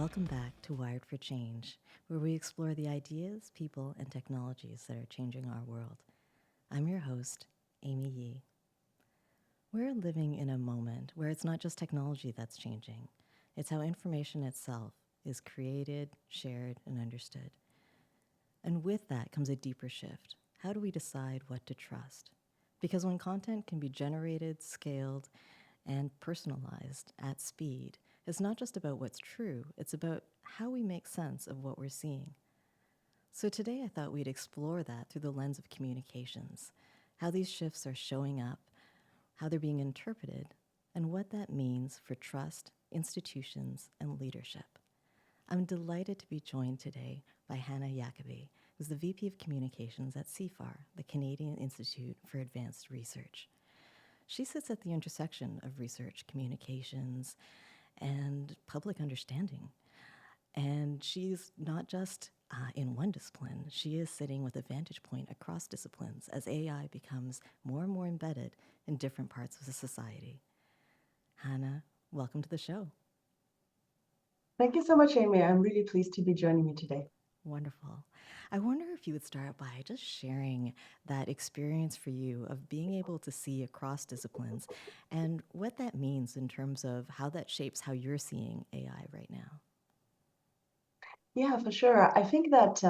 Welcome back to Wired for Change, where we explore the ideas, people, and technologies that are changing our world. I'm your host, Amy Yee. We're living in a moment where it's not just technology that's changing, it's how information itself is created, shared, and understood. And with that comes a deeper shift. How do we decide what to trust? Because when content can be generated, scaled, and personalized at speed, it's not just about what's true, it's about how we make sense of what we're seeing. So today I thought we'd explore that through the lens of communications, how these shifts are showing up, how they're being interpreted, and what that means for trust, institutions, and leadership. I'm delighted to be joined today by Hannah Yakobi, who's the VP of Communications at CFAR, the Canadian Institute for Advanced Research. She sits at the intersection of research, communications, and public understanding. And she's not just in one discipline, she is sitting with a vantage point across disciplines as AI becomes more and more embedded in different parts of the society. Hannah, welcome to the show. Thank you so much, Amy. I'm really pleased to be joining you today. Wonderful. I wonder if you would start by just sharing that experience for you of being able to see across disciplines and what that means in terms of how that shapes how you're seeing AI right now. Yeah, for sure. I think that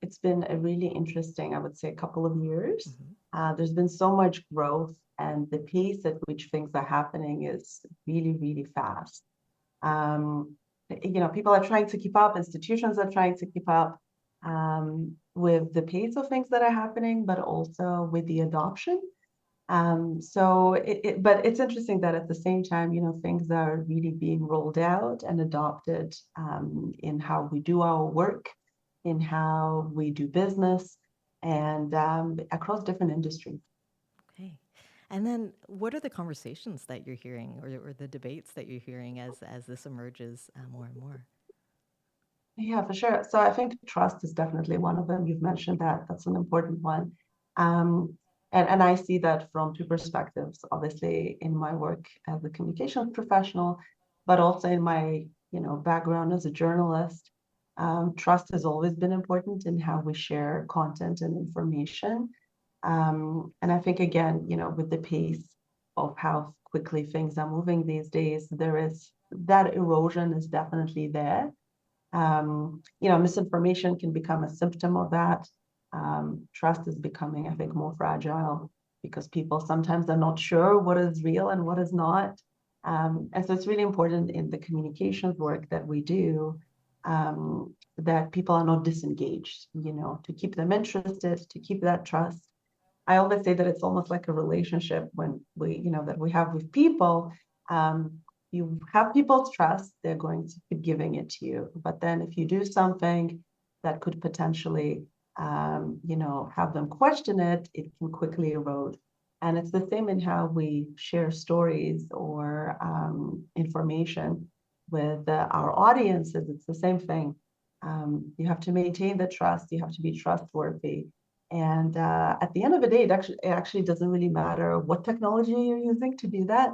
it's been a really interesting, I would say, couple of years. Mm-hmm. There's been so much growth, and the pace at which things are happening is really, really fast. Um, People are trying to keep up, institutions are trying to keep up with the pace of things that are happening, but also with the adoption. But it's interesting that at the same time, things are really being rolled out and adopted in how we do our work, in how we do business, and across different industries. Okay. And then what are the conversations that you're hearing or the debates that you're hearing as this emerges more and more? Yeah, for sure. So I think trust is definitely one of them. You've mentioned that. That's an important one. Um, and I see that from two perspectives, obviously in my work as a communications professional, but also in my, background as a journalist. Trust has always been important in how we share content and information. And I think again, with the pace of how quickly things are moving these days, there is that erosion is definitely there. Misinformation can become a symptom of that. Trust is becoming, I think, more fragile because people sometimes are not sure what is real and what is not. And so it's really important in the communications work that we do that people are not disengaged, to keep them interested, to keep that trust. I always say that it's almost like a relationship when that we have with people. Um, you have people's trust, they're going to keep giving it to you. But then if you do something that could potentially, have them question it, it can quickly erode. And it's the same in how we share stories or information with our audiences. It's the same thing. You have to maintain the trust, you have to be trustworthy. And at the end of the day, it actually doesn't really matter what technology you're using to do that.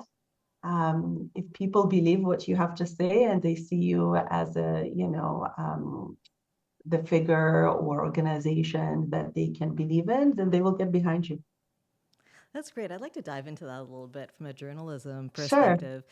If people believe what you have to say and they see you as the figure or organization that they can believe in, then they will get behind you. That's great. I'd like to dive into that a little bit from a journalism Sure. perspective,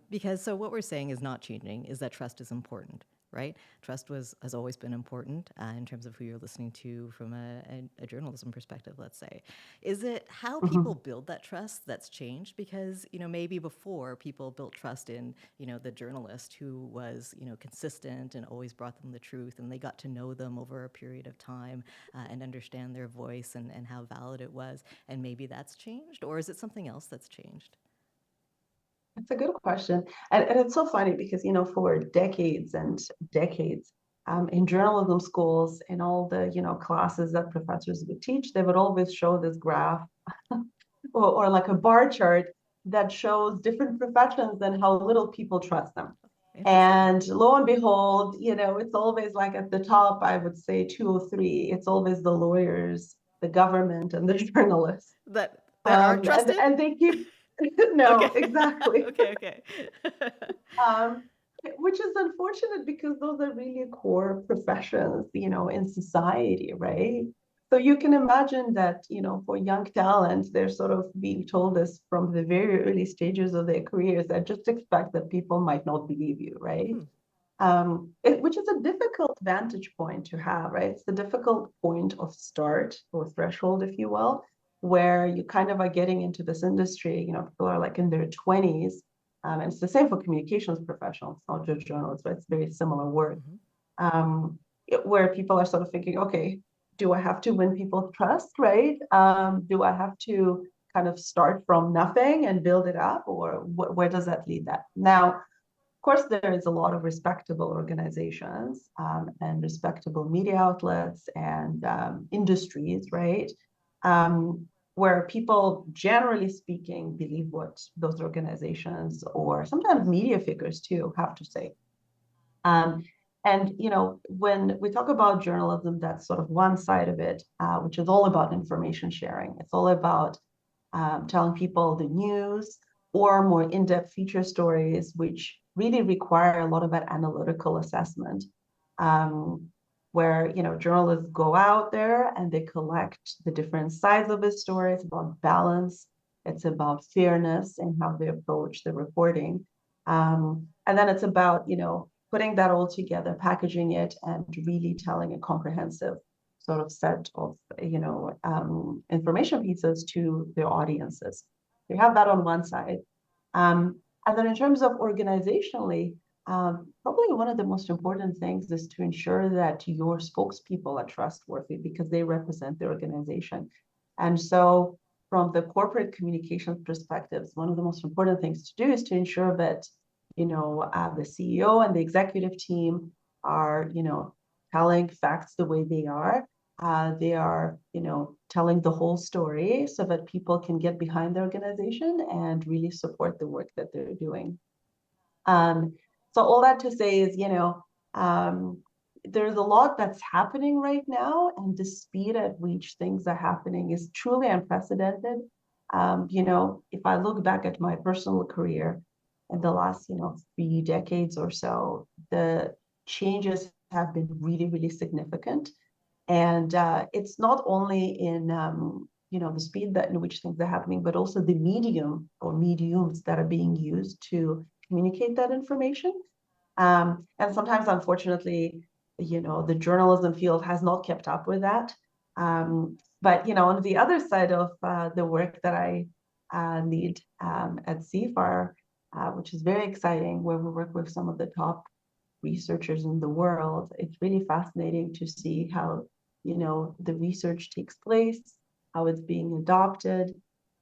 because so what we're saying is not changing. Is that trust is important, right? Trust has always been important in terms of who you're listening to from a journalism perspective. Let's say, is it how people Mhm. build that trust that's changed? Because maybe before people built trust in the journalist who was consistent and always brought them the truth, and they got to know them over a period of time and understand their voice and how valid it was, and maybe that's changed, or is it something else that's changed? That's a good question. And it's so funny because, for decades and decades, in journalism schools, in all the, classes that professors would teach, they would always show this graph or like a bar chart that shows different professions and how little people trust them. Interesting. And lo and behold, it's always like at the top, I would say 2 or 3. It's always the lawyers, the government, and the journalists. That aren't And trusted. and they keep no, Okay. exactly. Okay. Okay. Um, Which is unfortunate because those are really core professions, in society, right? So you can imagine that, for young talent, they're sort of being told this from the very early stages of their careers that just expect that people might not believe you, right? Hmm. Which is a difficult vantage point to have, right? It's the difficult point of start or threshold, if you will, where you kind of are getting into this industry. People are like in their 20s, and it's the same for communications professionals, not just journalists, but it's very similar work, Hmm. um, where people are sort of thinking, okay, do I have to win people's trust, right? Do I have to kind of start from nothing and build it up, or where does that lead that? Now, of course, there is a lot of respectable organizations and respectable media outlets and industries, right? Where people, generally speaking, believe what those organizations or sometimes media figures too have to say. Um, and when we talk about journalism, that's sort of one side of it, which is all about information sharing. It's all about telling people the news or more in-depth feature stories, which really require a lot of that analytical assessment, um, where journalists go out there and they collect the different sides of the story. It's about balance. It's about fairness and how they approach the reporting. And then it's about putting that all together, packaging it, and really telling a comprehensive sort of set of information pieces to their audiences. You have that on one side, and then in terms of organizationally, probably one of the most important things is to ensure that your spokespeople are trustworthy because they represent the organization. And so, from the corporate communications perspectives, one of the most important things to do is to ensure that the CEO and the executive team are telling facts the way they are. They are, telling the whole story so that people can get behind the organization and really support the work that they're doing. Um, so all that to say is, um, there's a lot that's happening right now, and the speed at which things are happening is truly unprecedented. If I look back at my personal career in the last, 3 decades or so, the changes have been really, really significant. And it's not only in the speed that in which things are happening, but also the medium or mediums that are being used to communicate that information. And sometimes, unfortunately, the journalism field has not kept up with that. But on the other side of the work that I lead at CFAR, which is very exciting, where we work with some of the top researchers in the world. It's really fascinating to see how, the research takes place, how it's being adopted,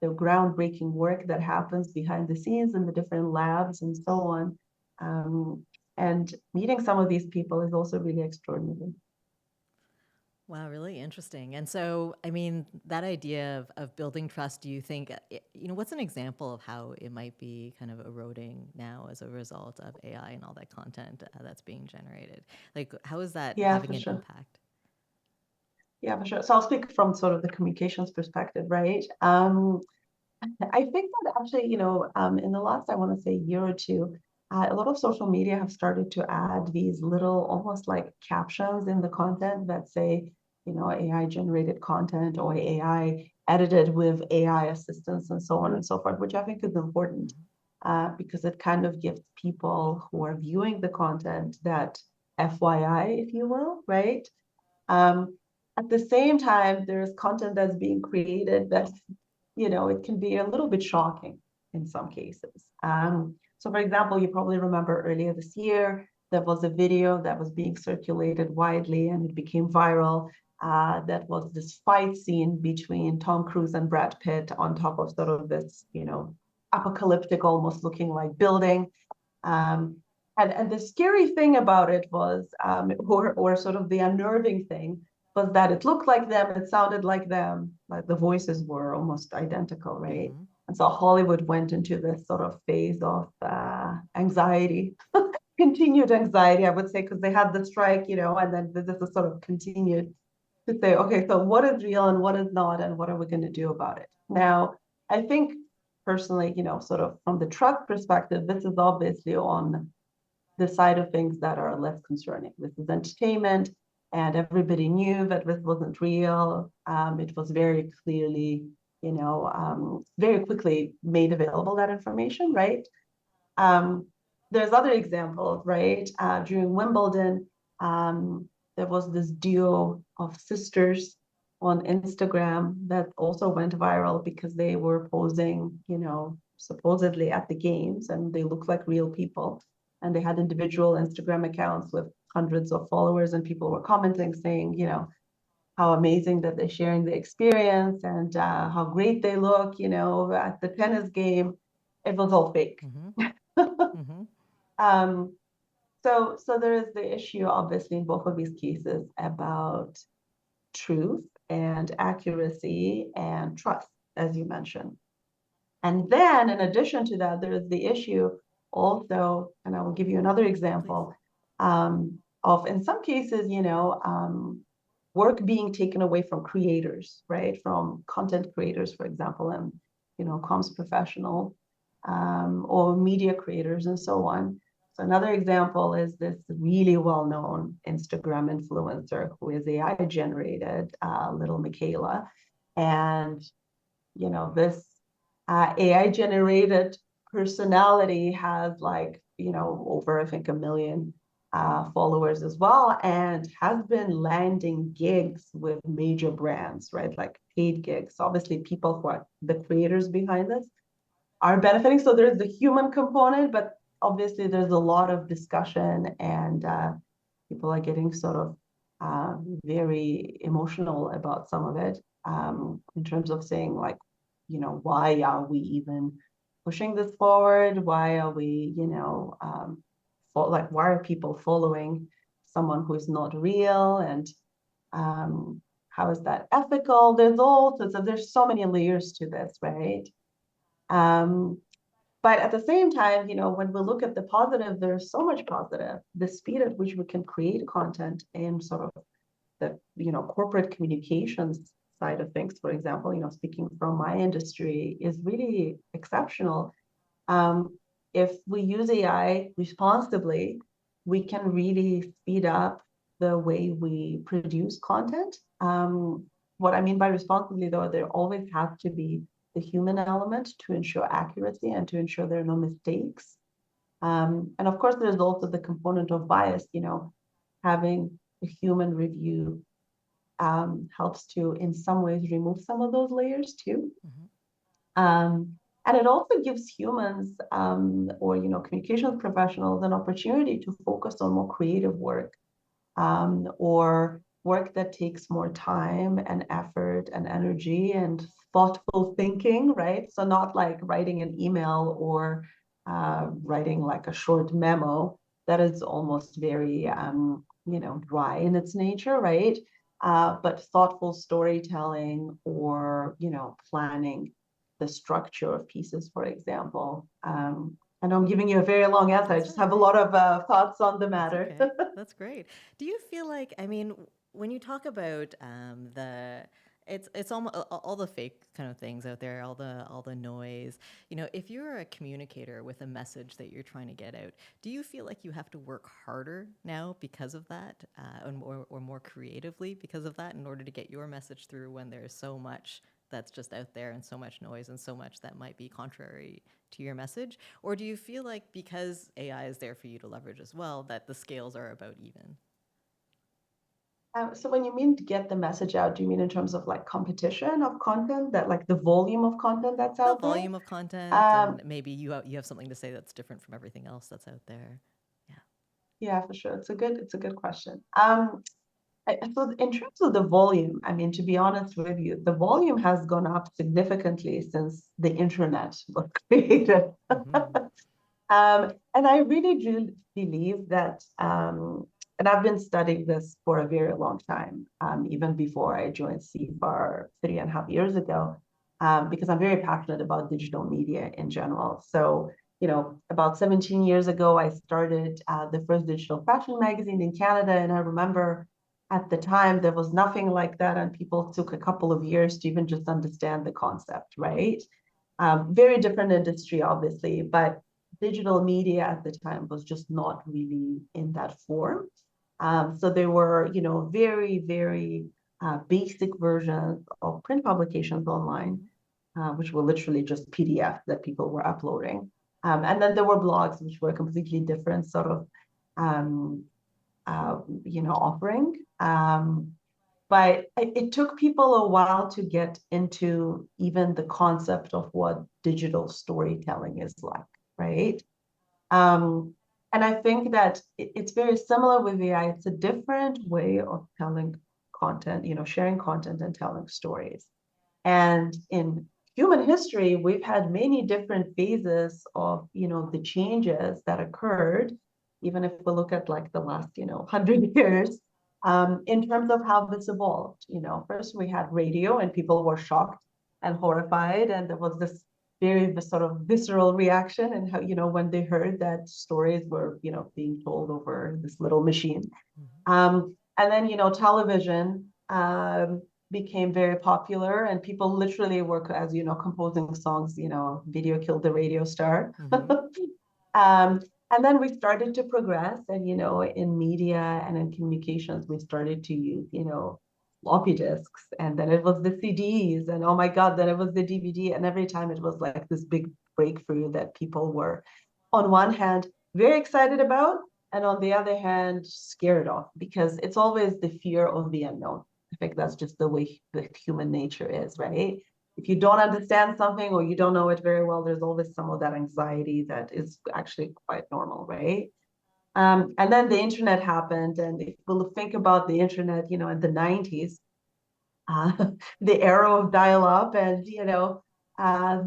the groundbreaking work that happens behind the scenes in the different labs and so on. Um, and meeting some of these people is also really extraordinary. Wow, really interesting. And so, I mean, that idea of building trust, do you think, what's an example of how it might be kind of eroding now as a result of AI and all that content that's being generated? Like, how is that Yeah, for having an sure. impact? Yeah, for sure. So I'll speak from sort of the communications perspective, right? I think that actually, in the last, I want to say, year or two, a lot of social media have started to add these little, almost like captions in the content that say, AI generated content or AI edited with AI assistance and so on and so forth, which I think is important Mhm. because it kind of gives people who are viewing the content that FYI, if you will, right? Um, at the same time, there's content that's being created that it can be a little bit shocking in some cases. So, for example, you probably remember earlier this year, there was a video that was being circulated widely and it became viral. That was this fight scene between Tom Cruise and Brad Pitt on top of sort of this, apocalyptic, almost looking like building. Um, and the scary thing about it was, or sort of the unnerving thing, was that it looked like them, it sounded like them, like the voices were almost identical, right? Mhm. And so Hollywood went into this sort of phase of anxiety, continued anxiety, I would say, because they had the strike, and then this is sort of continued to say, okay, so what is real and what is not, and what are we going to do about it? Now, I think personally, sort of from the trust perspective, this is obviously on the side of things that are less concerning. This is entertainment, and everybody knew that this wasn't real. It was very clearly, very quickly made available, that information, right? Um, there's other examples, right? During Wimbledon, there was this duo of sisters on Instagram that also went viral because they were posing, supposedly at the games, and they looked like real people. And they had individual Instagram accounts with hundreds of followers, and people were commenting saying, how amazing that they're sharing the experience, and how great they look, at the tennis game. It was all fake. Mm-hmm. Mm-hmm. um, so there is the issue, obviously, in both of these cases about truth and accuracy and trust, as you mentioned. And then, in addition to that, there is the issue also, and I will give you another Please. example, of, in some cases, work being taken away from creators, right? From content creators, for example, and, comms professional, or media creators and so on. So another example is this really well-known Instagram influencer who is AI generated, little Michaela. And, this AI generated personality has, like, over, I think, 1 million followers as well, and has been landing gigs with major brands, right? Like paid gigs. Obviously, people who are the creators behind this are benefiting. So there's the human component, but obviously there's a lot of discussion, and people are getting sort of very emotional about some of it, in terms of saying, like, why are we even pushing this forward? Why are we, why are people following someone who is not real? And how is that ethical? There's so many layers to this, right? Um, but at the same time, when we look at the positive, there's so much positive. The speed at which we can create content in sort of the, corporate communications side of things, for example, speaking from my industry, is really exceptional. Um, if we use AI responsibly, we can really speed up the way we produce content. What I mean by responsibly, though, there always has to be the human element to ensure accuracy and to ensure there are no mistakes. And of course, there's also the component of bias, having a human review helps to, in some ways, remove some of those layers too. Mm-hmm. And it also gives humans, or, communications professionals, an opportunity to focus on more creative work, or work that takes more time and effort and energy and thoughtful thinking, right? So not like writing an email or writing like a short memo that is almost very, dry in its nature, right? But thoughtful storytelling, or, planning the structure of pieces, for example. I know I'm giving you a very long answer. I That's just all have a right. lot of thoughts on the That's matter. okay. That's great. Do you feel like, I mean, when you talk about it's almost all the fake kind of things out there, all the noise. If you're a communicator with a message that you're trying to get out, do you feel like you have to work harder now because of that, or more creatively because of that, in order to get your message through when there's so much that's just out there and so much noise and so much that might be contrary to your message? Or do you feel like because AI is there for you to leverage as well, that the scales are about even? So when you mean to get the message out, do you mean in terms of like competition of content, that like the volume of content that's The out there? volume of content, Um, and maybe you have something to say that's different from everything else that's out there. Yeah. yeah, for sure. It's a good question. So in terms of the volume, I mean, to be honest with you, the volume has gone up significantly since the internet was created. Mm-hmm. And I really do believe that, and I've been studying this for a very long time, even before I joined CFAR 3.5 years ago, because I'm very passionate about digital media in general. So, about 17 years ago, I started the first digital fashion magazine in Canada. And I remember at the time, there was nothing like that. And people took a couple of years to even just understand the concept, right? Very different industry, obviously, but digital media at the time was just not really in that form. So there were, very, very basic versions of print publications online, which were literally just PDF that people were uploading. And then there were blogs, which were a completely different sort of, um, offering. But it took people a while to get into even the concept of what digital storytelling is like, right? Um, and I think that it's very similar with AI. It's a different way of telling content, sharing content and telling stories. And in human history, we've had many different phases of, the changes that occurred, even if we look at like the last, 100 years, in terms of how this evolved. First we had radio and people were shocked and horrified. And there was this very sort of visceral reaction and how, when they heard that stories were, being told over this little machine. And then, television became very popular and people literally were, as composing songs, video killed the radio star. um, and then we started to progress and, in media and in communications, we started to use, floppy disks, and then it was the CDs, and oh my God, then it was the DVD. And every time it was like this big breakthrough that people were, on one hand, very excited about, and on the other hand, scared of, because it's always the fear of the unknown. I think that's just the way the human nature is, right? If you don't understand something or you don't know it very well, there's always some of that anxiety that is actually quite normal, right? And then the internet happened, and if we'll think about the internet, in the 90s, uh, the era of dial-up and,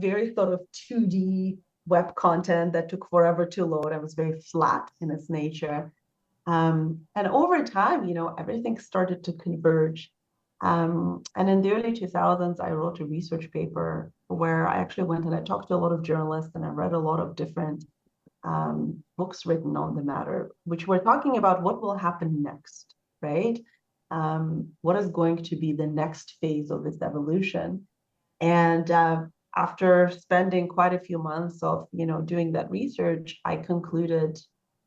very sort of 2D web content that took forever to load. It was very flat in its nature. And over time, everything started to converge. And in the early 2000s, I wrote a research paper where I actually went and I talked to a lot of journalists and I read a lot of different books written on the matter, which were talking about what will happen next, right? What is going to be the next phase of this evolution? And after spending quite a few months of, doing that research, I concluded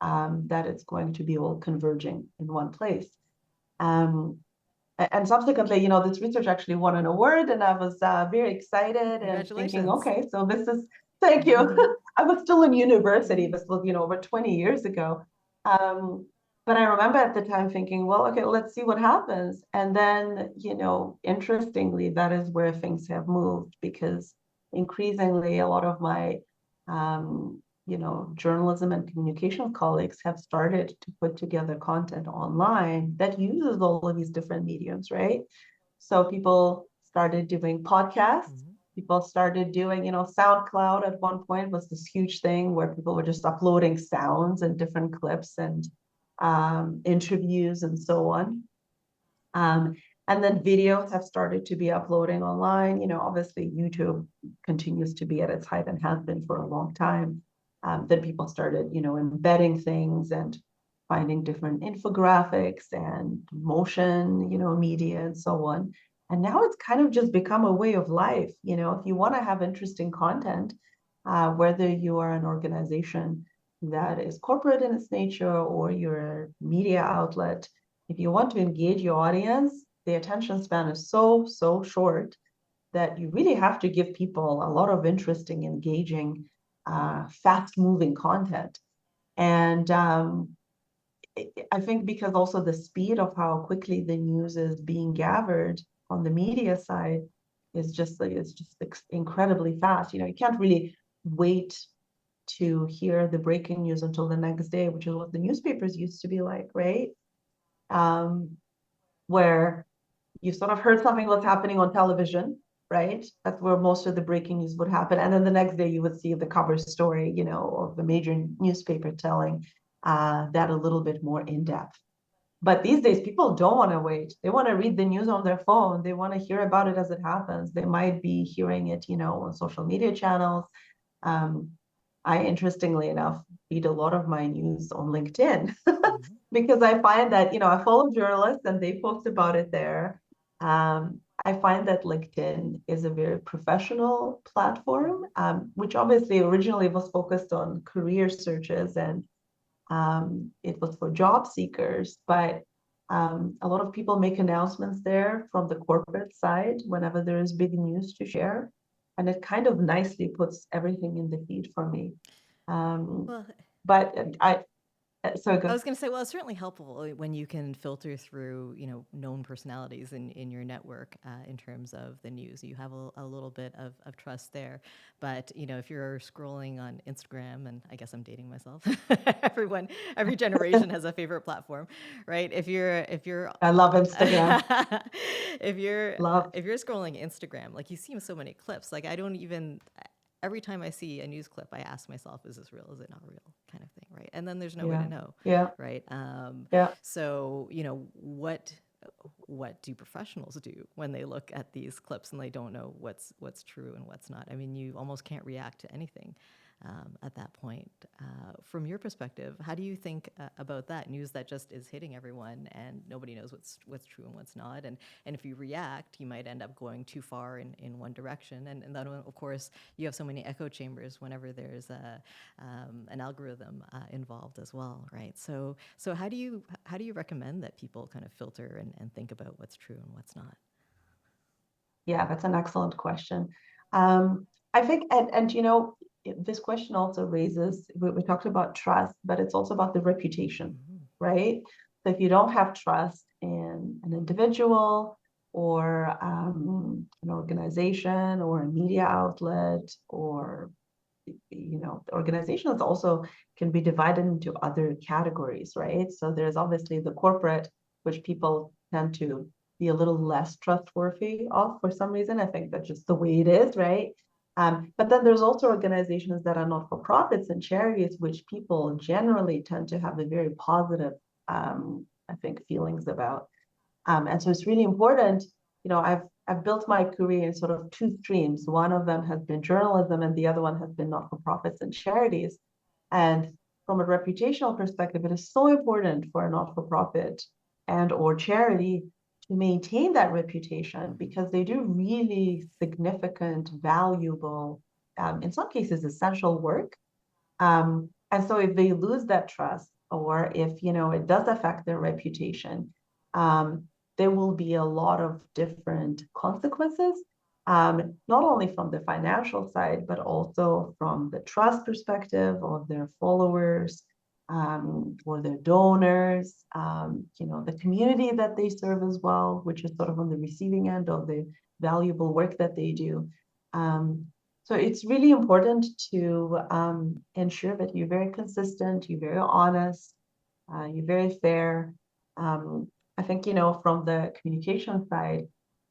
that it's going to be all converging in one place. And subsequently, this research actually won an award, and I was very excited and thinking, okay, so this is, thank you. I was still in university. This was, over 20 years ago. But I remember at the time thinking, well, okay, let's see what happens. And then, interestingly, that is where things have moved, because increasingly a lot of my journalism and communication colleagues have started to put together content online that uses all of these different mediums, right? So people started doing podcasts. People started doing, SoundCloud at one point was this huge thing where people were just uploading sounds and different clips and interviews and so on. And then videos have started to be uploading online. Obviously YouTube continues to be at its height and has been for a long time. Then people started, embedding things and finding different infographics and motion, media and so on. And now it's kind of just become a way of life. If you want to have interesting content, whether you are an organization that is corporate in its nature or you're a media outlet, if you want to engage your audience, the attention span is so, so short that you really have to give people a lot of interesting, engaging, fast-moving content. And I think because also the speed of how quickly the news is being gathered on the media side is just incredibly fast. You can't really wait to hear the breaking news until the next day, which is what the newspapers used to be like, right? Where you sort of heard something was happening on television, right? That's where most of the breaking news would happen. And then the next day you would see the cover story, of the major newspaper telling that a little bit more in depth. But these days, people don't want to wait. They want to read the news on their phone. They want to hear about it as it happens. They might be hearing it, on social media channels. I, interestingly enough, read a lot of my news on LinkedIn because I find that, I follow journalists and they post about it there. I find that LinkedIn is a very professional platform, which obviously originally was focused on career searches and it was for job seekers, but a lot of people make announcements there from the corporate side whenever there is big news to share. And it kind of nicely puts everything in the feed for me. Um, Well, but so I good. was going to say, well, it's certainly helpful when you can filter through, known personalities in your network in terms of the news. You have a little bit of trust there. But, if you're scrolling on Instagram, and I guess I'm dating myself, every generation has a favorite platform, right? If you're I love Instagram. if you're Love. if you're scrolling Instagram, like you see so many clips, like I don't even every time I see a news clip, I ask myself, is this real? Is it not real? Kind of thing, right? And then there's no way Yeah. to know, Yeah. right? Yeah. So what do professionals do when they look at these clips and they don't know what's true and what's not? I mean, you almost can't react to anything at that point. From your perspective, how do you think about that news that just is hitting everyone and nobody knows what's true and what's not? And if you react, you might end up going too far in one direction. And then, of course, you have so many echo chambers whenever there's an algorithm involved as well, right? So how do you recommend that people kind of filter and think about what's true and what's not? Yeah, that's an excellent question. I think, and this question also raises, we talked about trust, but it's also about the reputation, Mm-hmm. right? So if you don't have trust in an individual or an organization or a media outlet or organizations also can be divided into other categories, right? So there's obviously the corporate, which people tend to be a little less trustworthy of for some reason. I think that's just the way it is, right? But then there's also organizations that are not for profits and charities, which people generally tend to have a very positive, I think, feelings about. And so it's really important. I've built my career in sort of two streams. One of them has been journalism, and the other one has been not-for-profits and charities. And from a reputational perspective, it is so important for a not-for-profit and or charity to maintain that reputation Mm-hmm. because they do really significant, valuable, in some cases, essential work. And so if they lose that trust or if, it does affect their reputation, um, there will be a lot of different consequences, not only from the financial side, but also from the trust perspective of their followers, or their donors, the community that they serve as well, which is sort of on the receiving end of the valuable work that they do. Um, so it's really important to ensure that you're very consistent, you're very honest, you're very fair. Um, I think, from the communication side,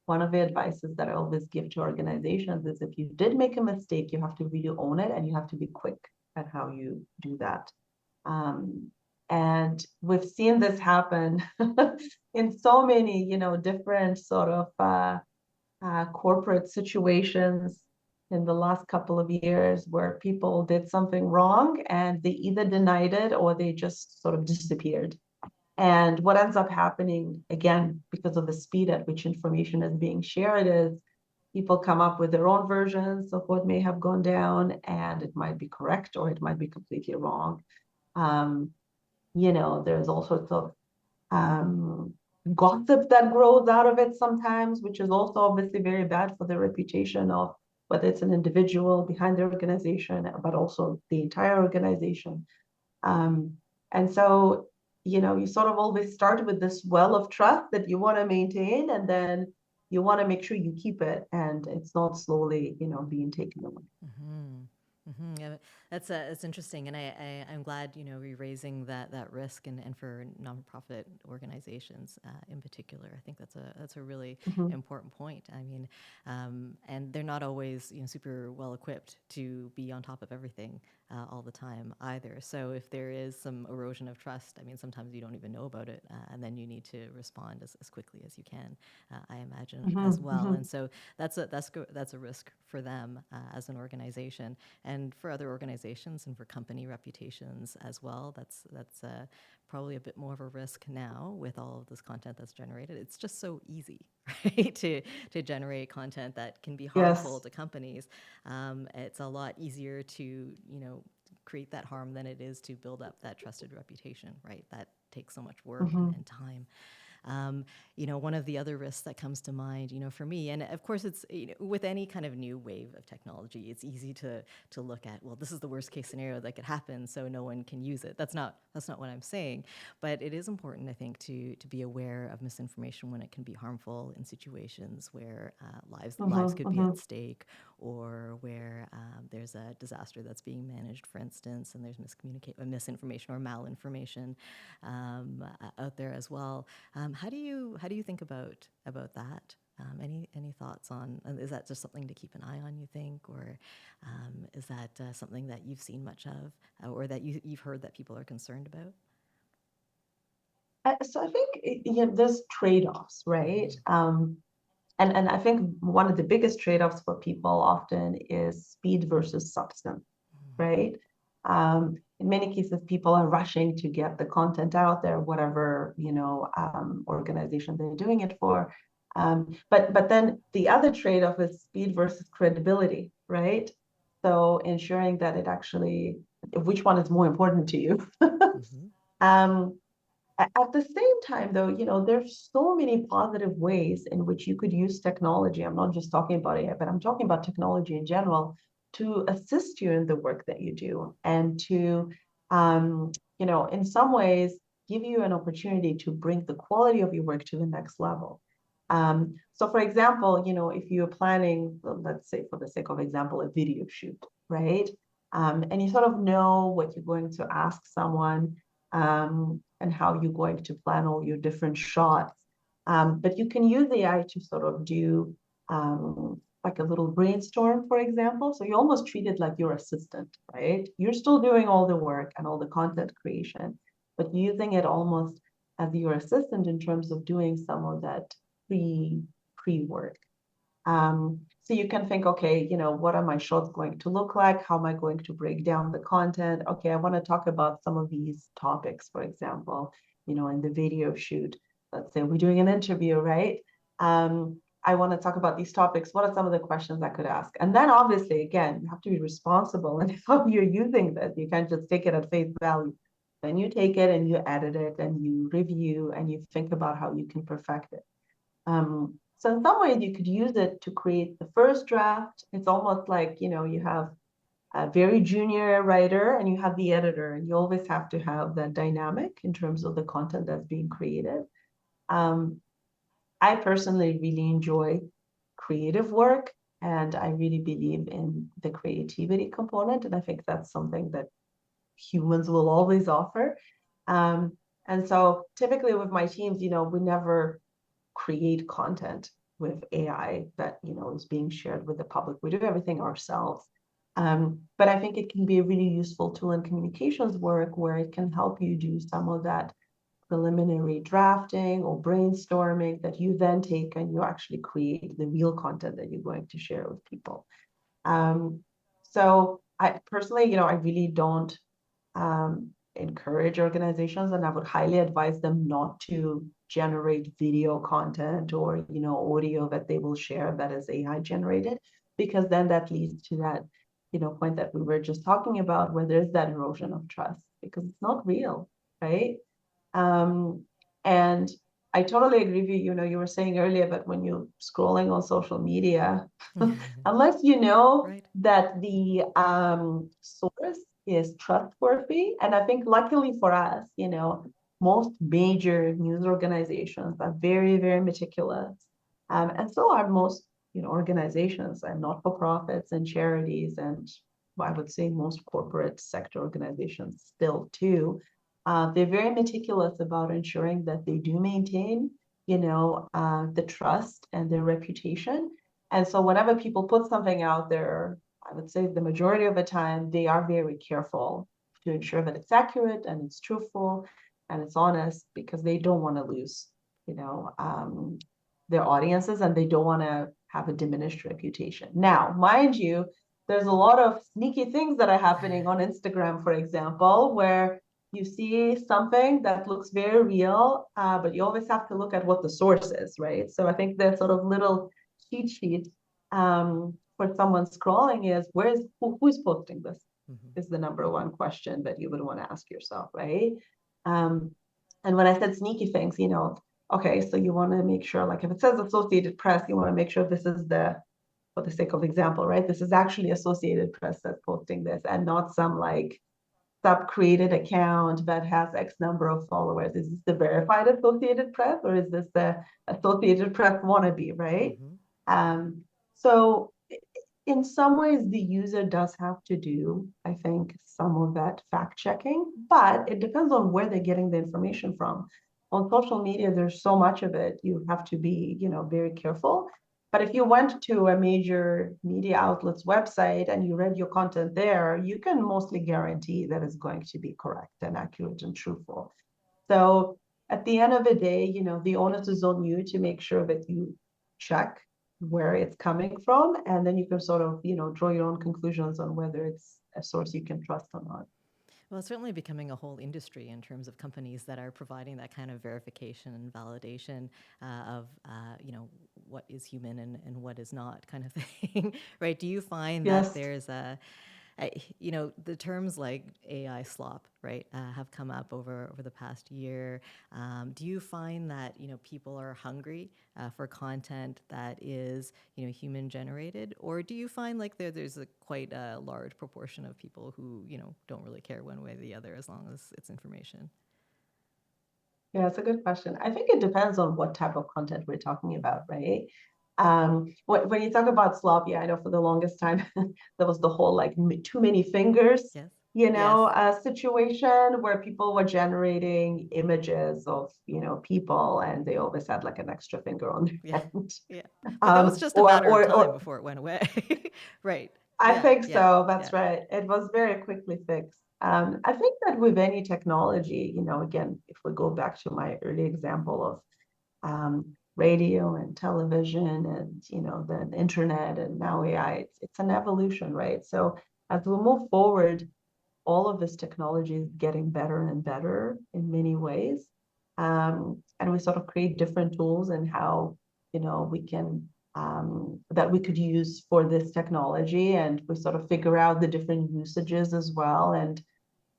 one of the advices that I always give to organizations is if you did make a mistake, you have to really own it and you have to be quick at how you do that. Um, and we've seen this happen in so many, different sort of corporate situations in the last couple of years where people did something wrong and they either denied it or they just sort of disappeared. And what ends up happening, again, because of the speed at which information is being shared, is people come up with their own versions of what may have gone down, and it might be correct or it might be completely wrong. Um, there's all sorts of um, gossip that grows out of it sometimes, which is also obviously very bad for the reputation of whether it's an individual behind the organization, but also the entire organization. Um, and so, you sort of always start with this well of trust that you want to maintain, and then you want to make sure you keep it and it's not slowly, being taken away. Mm-hmm. Mm-hmm. Yeah, that's interesting, and I'm glad you're raising that risk, and for nonprofit organizations in particular, I think that's a really Mhm. important point. I mean, and they're not always super well equipped to be on top of everything all the time either. So if there is some erosion of trust, I mean, sometimes you don't even know about it, and then you need to respond as quickly as you can. I imagine as Mhm. well, and Mhm. so that's a risk for them as an organization, and for other organizations and for company reputations as well. That's probably a bit more of a risk now with all of this content that's generated. It's just so easy, right, to generate content that can be harmful Yes. to companies. It's a lot easier to, create that harm than it is to build up that trusted reputation, right? That takes so much work and time. Um, one of the other risks that comes to mind, for me, and of course, it's with any kind of new wave of technology, it's easy to look at. Well, this is the worst case scenario that could happen, so no one can use it. That's not what I'm saying, but it is important, I think, to be aware of misinformation when it can be harmful in situations where lives could be at stake, or where there's a disaster that's being managed, for instance, and there's misinformation or malinformation out there as well. How do you think about that? Any thoughts on? Is that just something to keep an eye on, you think, or is that something that you've seen much of, or that you've heard that people are concerned about? So I think there's trade-offs, right? Mm-hmm. And I think one of the biggest trade-offs for people often is speed versus substance, right? In many cases, people are rushing to get the content out there, whatever organization they're doing it for. But then the other trade-off is speed versus credibility, right? So ensuring that it actually, which one is more important to you? Mm-hmm. um, at the same time, though, there's so many positive ways in which you could use technology. I'm not just talking about AI, but I'm talking about technology in general to assist you in the work that you do and to, in some ways, give you an opportunity to bring the quality of your work to the next level. So, for example, if you're planning, let's say, for the sake of example, a video shoot, right? And you sort of know what you're going to ask someone, and how you're going to plan all your different shots. But you can use AI to sort of do like a little brainstorm, for example. So you almost treat it like your assistant, right? You're still doing all the work and all the content creation, but using it almost as your assistant in terms of doing some of that pre-work. So you can think, okay, what are my shots going to look like? How am I going to break down the content? Okay, I want to talk about some of these topics, for example, in the video shoot. Let's say we're doing an interview, right? I want to talk about these topics. What are some of the questions I could ask? And then obviously, again, you have to be responsible. And if you're using this, you can't just take it at face value. Then you take it and you edit it and you review and you think about how you can perfect it. So in some ways, you could use it to create the first draft. It's almost like, you have a very junior writer and you have the editor, and you always have to have that dynamic in terms of the content that's being created. I personally really enjoy creative work, and I really believe in the creativity component. And I think that's something that humans will always offer. And so typically with my teams, we never create content with AI that is being shared with the public. We do everything ourselves. But I think it can be a really useful tool in communications work where it can help you do some of that preliminary drafting or brainstorming that you then take and you actually create the real content that you're going to share with people. So I personally, I really don't encourage organizations, and I would highly advise them not to generate video content or audio that they will share that is AI generated, because then that leads to that point that we were just talking about, where there's that erosion of trust because it's not real, right? And I totally agree with you. You were saying earlier that when you're scrolling on social media, unless you know Right. that the source is trustworthy, and I think luckily for us, most major news organizations are very, very meticulous, and so are most organizations and not-for-profits and charities, and I would say most corporate sector organizations still too. They're very meticulous about ensuring that they do maintain, the trust and their reputation. And so whenever people put something out there, I would say the majority of the time, they are very careful to ensure that it's accurate and it's truthful and it's honest, because they don't want to lose, their audiences, and they don't want to have a diminished reputation. Now, mind you, there's a lot of sneaky things that are happening on Instagram, for example, where you see something that looks very real, but you always have to look at what the source is, right? So I think the sort of little cheat sheet for someone scrolling is who's posting this Mm-hmm. is the number one question that you would want to ask yourself, right? Um, and when I said sneaky things, okay, so you want to make sure, like if it says Associated Press, you want to make sure this is for the sake of example, right? This is actually Associated Press that's posting this and not some like sub-created account that has X number of followers. Is this the verified Associated Press or is this the Associated Press wannabe, right? Mm-hmm. So in some ways, the user does have to do, I think, some of that fact checking, but it depends on where they're getting the information from. On social media, there's so much of it, you have to be, very careful. But if you went to a major media outlet's website and you read your content there, you can mostly guarantee that it's going to be correct and accurate and truthful. So at the end of the day, the onus is on you to make sure that you check where it's coming from, and then you can sort of, draw your own conclusions on whether it's a source you can trust or not. Well, it's certainly becoming a whole industry in terms of companies that are providing that kind of verification and validation of, what is human and what is not, kind of thing, right? Do you find that Yes. there's the terms like AI slop, right, have come up over the past year. Do you find that people are hungry for content that is human generated, or do you find like there's a quite a large proportion of people who don't really care one way or the other as long as it's information? Yeah, it's a good question. I think it depends on what type of content we're talking Mm-hmm. about, right? When you talk about slop, yeah, I know for the longest time there was the whole like too many fingers, Yes. Yes. situation where people were generating images of, people and they always had like an extra finger on Yeah. their hand. Yeah. But that was just a matter of time Or before it went away. Right. I Yeah. think Yeah. so. Yeah. That's right. It was very quickly fixed. I think that with any technology, again, if we go back to my early example of radio and television and the internet and now AI, it's an evolution, right? So as we move forward, all of this technology is getting better and better in many ways. And we sort of create different tools and how, we can, that we could use for this technology. And we sort of figure out the different usages as well. And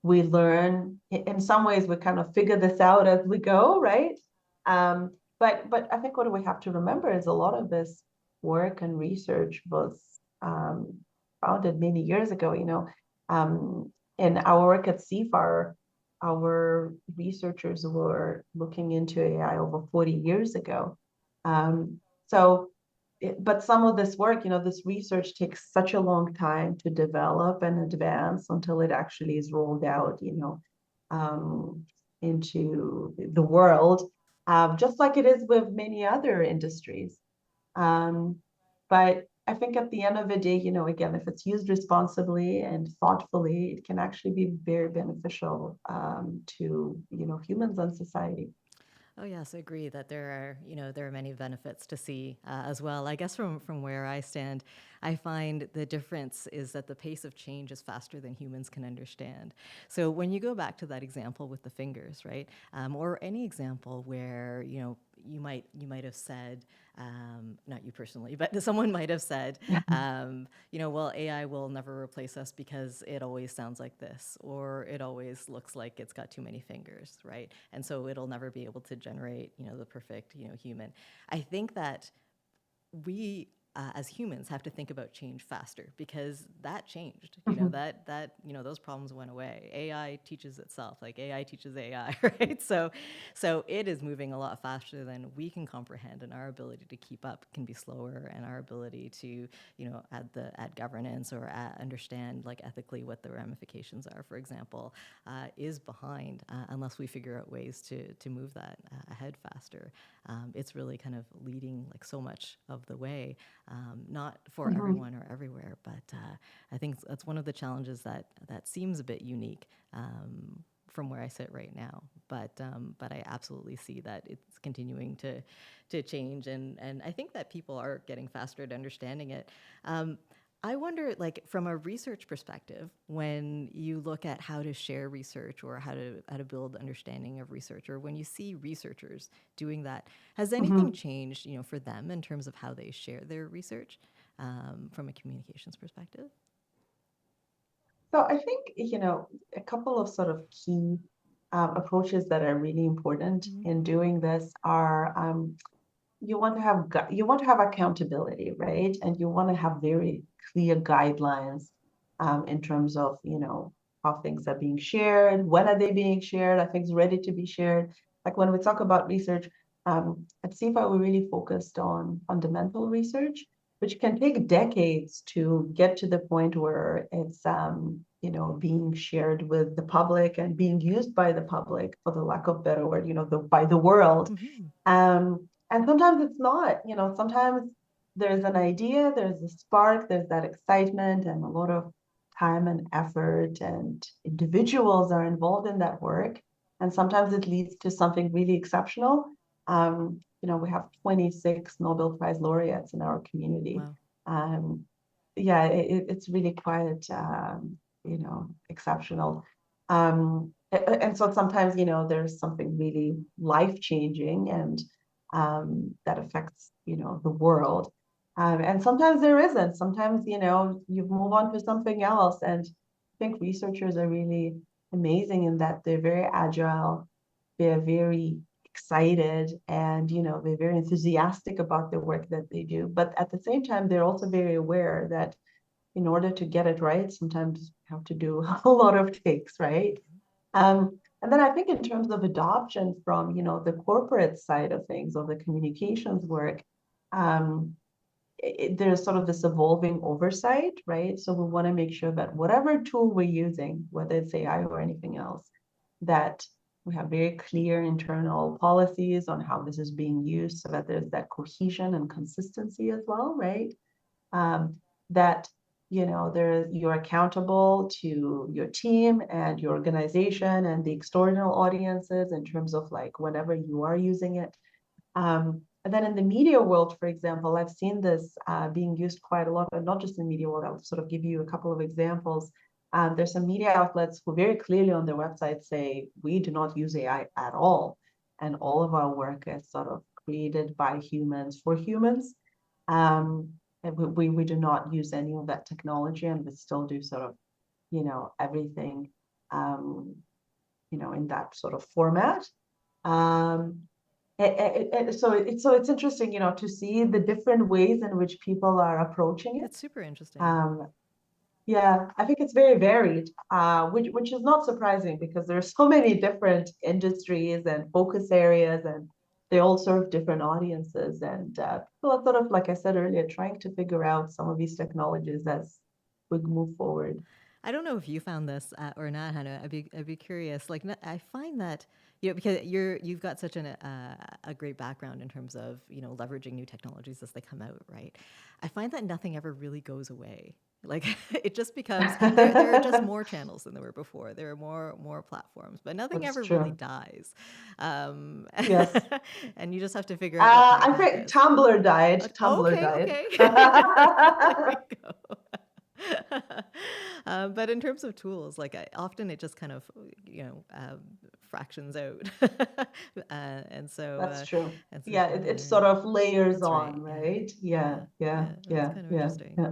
we learn, in some ways, we kind of figure this out as we go, right? But I think what we have to remember is a lot of this work and research was founded many years ago, in our work at CFAR, our researchers were looking into AI over 40 years ago. Um, so, but some of this work, this research takes such a long time to develop and advance until it actually is rolled out, um, into the world, just like it is with many other industries. Um, but I think at the end of the day, again, if it's used responsibly and thoughtfully, it can actually be very beneficial to, humans and society. Oh yes, I agree that there are many benefits to see as well. I guess from where I stand, I find the difference is that the pace of change is faster than humans can understand. So when you go back to that example with the fingers, right, or any example where you might have said, not you personally, but someone might have said, well, AI will never replace us because it always sounds like this, or it always looks like it's got too many fingers, right? And so it'll never be able to generate, the perfect, human. I think that we as humans have to think about change faster because that changed. Those problems went away. AI teaches itself, like AI teaches AI, right? So it is moving a lot faster than we can comprehend, and our ability to keep up can be slower, and our ability to add governance or understand like ethically what the ramifications are, for example, is behind unless we figure out ways to move that ahead faster. It's really kind of leading like so much of the way, not for Mhm. everyone or everywhere, but I think that's one of the challenges that seems a bit unique from where I sit right now. But I absolutely see that it's continuing to change, and I think that people are getting faster at understanding it. I wonder, like, from a research perspective, when you look at how to share research or how to build understanding of research, or when you see researchers doing that, has anything Mhm. changed, for them in terms of how they share their research from a communications perspective? So I think, a couple of sort of key approaches that are really important Mm-hmm. in doing this are you want to have accountability, right? And you want to have very clear guidelines in terms of, how things are being shared, when are they being shared, are things ready to be shared? Like when we talk about research, at CFA, we really focused on fundamental research, which can take decades to get to the point where it's, being shared with the public and being used by the public, for the lack of better word, by the world. Mm-hmm. And sometimes it's not, sometimes there's an idea, there's a spark, there's that excitement, and a lot of time and effort, and individuals are involved in that work. And sometimes it leads to something really exceptional. We have 26 Nobel Prize laureates in our community. Wow. Um, yeah, it's really quite, exceptional. And so sometimes, there's something really life-changing and that affects, the world. And sometimes there isn't. Sometimes, you move on to something else. And I think researchers are really amazing in that they're very agile, they're very excited, and they're very enthusiastic about the work that they do. But at the same time, they're also very aware that in order to get it right, sometimes you have to do a lot of takes, right? And then I think in terms of adoption from, the corporate side of things or the communications work, um, there's sort of this evolving oversight, right? So we want to make sure that whatever tool we're using, whether it's AI or anything else, that we have very clear internal policies on how this is being used so that there's that cohesion and consistency as well, right? That you're accountable to your team and your organization and the external audiences in terms of like whenever you are using it. And then in the media world, for example, I've seen this being used quite a lot, but not just in the media world. I'll sort of give you a couple of examples. There's some media outlets who very clearly on their website say, we do not use AI at all. And all of our work is sort of created by humans for humans. Um, and we do not use any of that technology, and we still do sort of, everything, um, in that sort of format. Um, so it's interesting, to see the different ways in which people are approaching It's it. super interesting. Um, yeah, I think it's very varied, which is not surprising because there are so many different industries and focus areas, and they all serve different audiences. And people are sort of, like I said earlier, trying to figure out some of these technologies as we move forward. I don't know if you found this or not, Hannah. I'd be curious. Like, I find that because you've got such a great background in terms of leveraging new technologies as they come out, right? I find that nothing ever really goes away. Like it just becomes there are just more channels than there were before. There are more platforms, but nothing That's ever really true. dies. Yes. And you just have to figure out what that I path think is. Tumblr died. Tumblr Okay, died. okay. There we go. But in terms of tools, like often it just kind of, fractions out, and so That's true. it's Yeah, fun to it sort learn. of layers That's right. on, Yeah, right? Yeah, yeah, yeah, yeah. That's yeah, kind of yeah, interesting. yeah.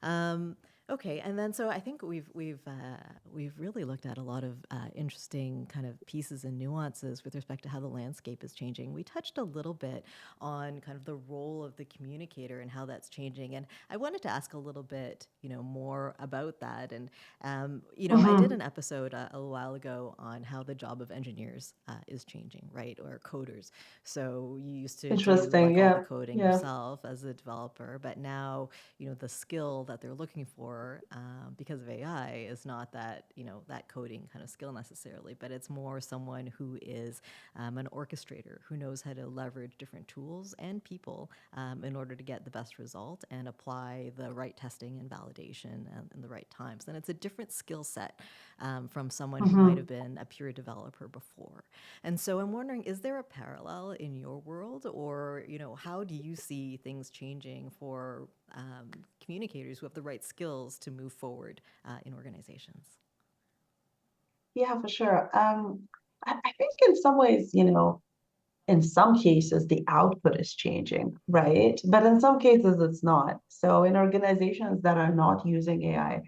Um, okay, and then so I think we've really looked at a lot of interesting kind of pieces and nuances with respect to how the landscape is changing. We touched a little bit on kind of the role of the communicator and how that's changing, and I wanted to ask a little bit, more about that. And I did an Hmm. episode a little while ago on how the job of engineers is changing, right, or coders. So you used to do Interesting. like all the Yeah, coding yeah. yourself as a developer, but now the skill that they're looking for for, because of AI, is not that, that coding kind of skill necessarily, but it's more someone who is an orchestrator who knows how to leverage different tools and people in order to get the best result and apply the right testing and validation in the right times. And it's a different skill set from someone who might have been a pure developer before. And so I'm wondering, is there a parallel in your world, or how do you see things changing for communicators who have the right skills to move forward in organizations? Yeah, for sure. I think in some ways, in some cases, the output is changing, right? But in some cases, it's not. So in organizations that are not using AI,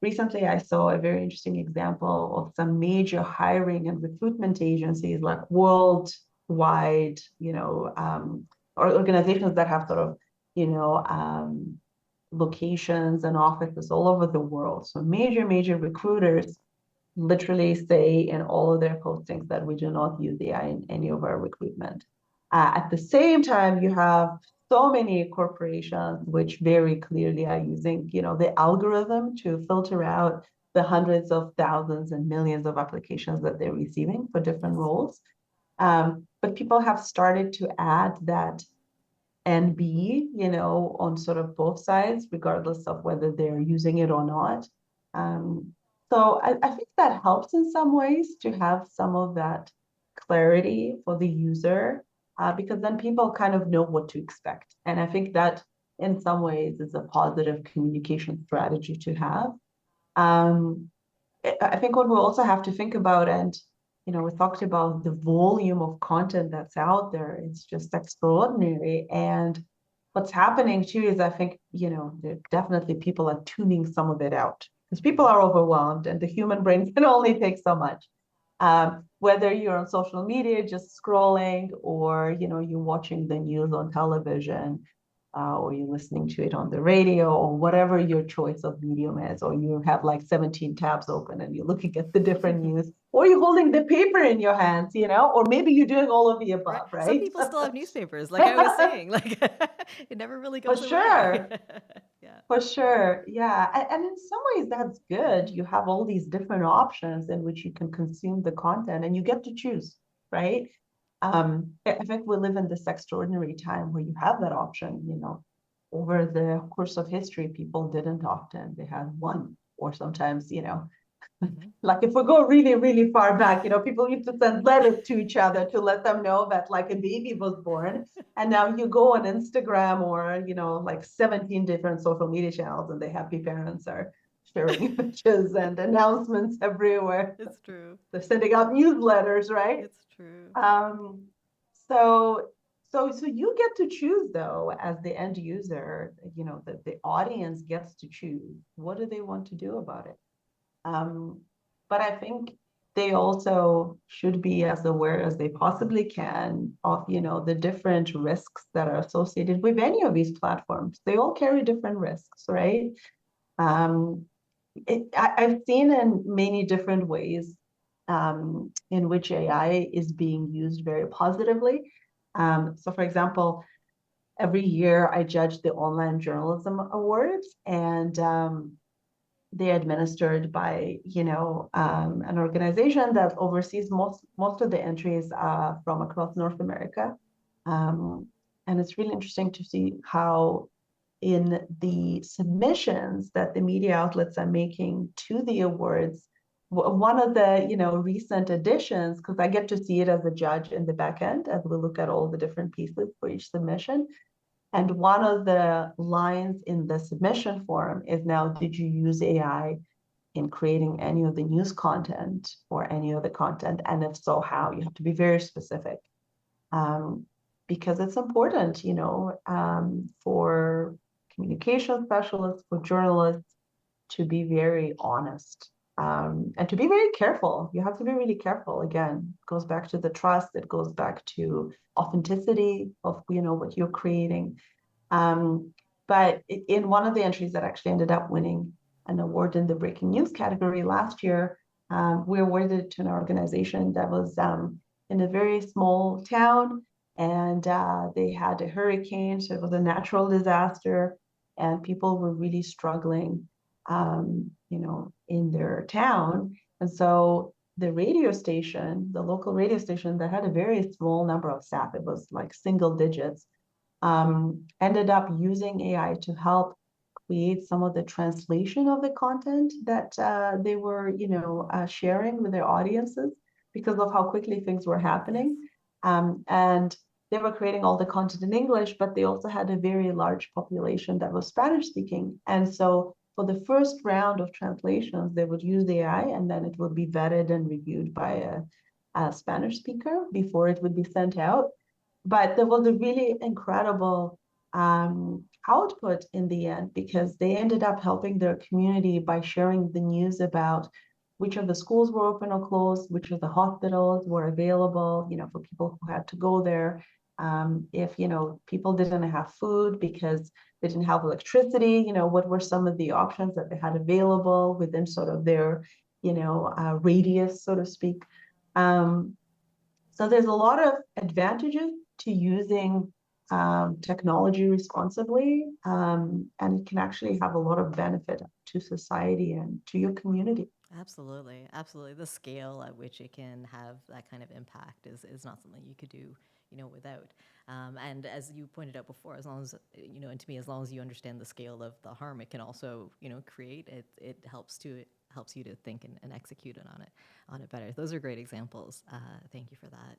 recently I saw a very interesting example of some major hiring and recruitment agencies, like worldwide, or organizations that have sort of, locations and offices all over the world. So major recruiters literally say in all of their postings that we do not use AI in any of our recruitment. At the same time, you have so many corporations which very clearly are using, the algorithm to filter out the hundreds of thousands and millions of applications that they're receiving for different Yes. roles. But people have started to add that NB, on sort of both sides, regardless of whether they're using it or not. Um, so I think that helps in some ways to have some of that clarity for the user, because then people kind of know what to expect. And I think that in some ways is a positive communication strategy to have. Um, I think what we also have to think about, and we talked about the volume of content that's out there. It's just extraordinary. And what's happening too is I think, definitely people are tuning some of it out because people are overwhelmed and the human brain can only take so much. Whether you're on social media, just scrolling, or, you're watching the news on television, or you're listening to it on the radio, or whatever your choice of medium is, or you have like 17 tabs open and you're looking at the different news, or you're holding the paper in your hands, or maybe you're doing all of the Right. above, Some right? people still have newspapers, like I was saying, like it never really For goes away. sure. Yeah. For sure. Yeah. And in some ways, that's good. You have all these different options in which you can consume the content and you get to choose, right? I think we live in this extraordinary time where you have that option, over the course of history, people didn't often. They had one, or sometimes, Hmm. like if we go really far back, people used to send letters to each other to let them know that like a baby was born. And now you go on Instagram or, like 17 different social media channels and the happy parents are sharing images and announcements everywhere. It's true. They're sending out newsletters, right? It's true. Um, so so you get to choose though, as the end user, the audience gets to choose what do they want to do about it. Um, but I think they also should be as aware as they possibly can of, the different risks that are associated with any of these platforms. They all carry different risks, right? Um, I've seen in many different ways in which AI is being used very positively. So, for example, every year I judge the Online Journalism Awards, and they're administered by an organization that oversees most of the entries from across North America, um, and it's really interesting to see how in the submissions that the media outlets are making to the awards, one of the recent additions, because I get to see it as a judge in the back end as we look at all the different pieces for each submission. And one of the lines in the submission form is now, did you use AI in creating any of the news content or any of the content? And if so, how? You have to be very specific, um, because it's important, for communication specialists, for journalists to be very honest, and to be very careful. You have to be really careful. Again, it goes back to the trust. It goes back to authenticity of, what you're creating. But in one of the entries that actually ended up winning an award in the breaking news category last year, we awarded it to an organization that was in a very small town, and they had a hurricane, so it was a natural disaster, and people were really struggling in their town. And so the radio station, the local radio station that had a very small number of staff, it was like single digits, ended up using AI to help create some of the translation of the content that they were, sharing with their audiences because of how quickly things were Yes. happening. And they were creating all the content in English, but they also had a very large population that was Spanish speaking. And so for the first round of translations, they would use AI and then it would be vetted and reviewed by a Spanish speaker before it would be sent out. But there was a really incredible output in the end because they ended up helping their community by sharing the news about which of the schools were open or closed, which of the hospitals were available, for people who had to go there. If, people didn't have food because they didn't have electricity, what were some of the options that they had available within sort of their, radius, so to speak. Um, so there's a lot of advantages to using technology responsibly, and it can actually have a lot of benefit to society and to your community. Absolutely, absolutely. The scale at which it can have that kind of impact is not something you could do, without. And as you pointed out before, as long as and to me, as long as you understand the scale of the harm, it can also create it. It helps you to think and execute on it better. Those are great examples. Thank you for that.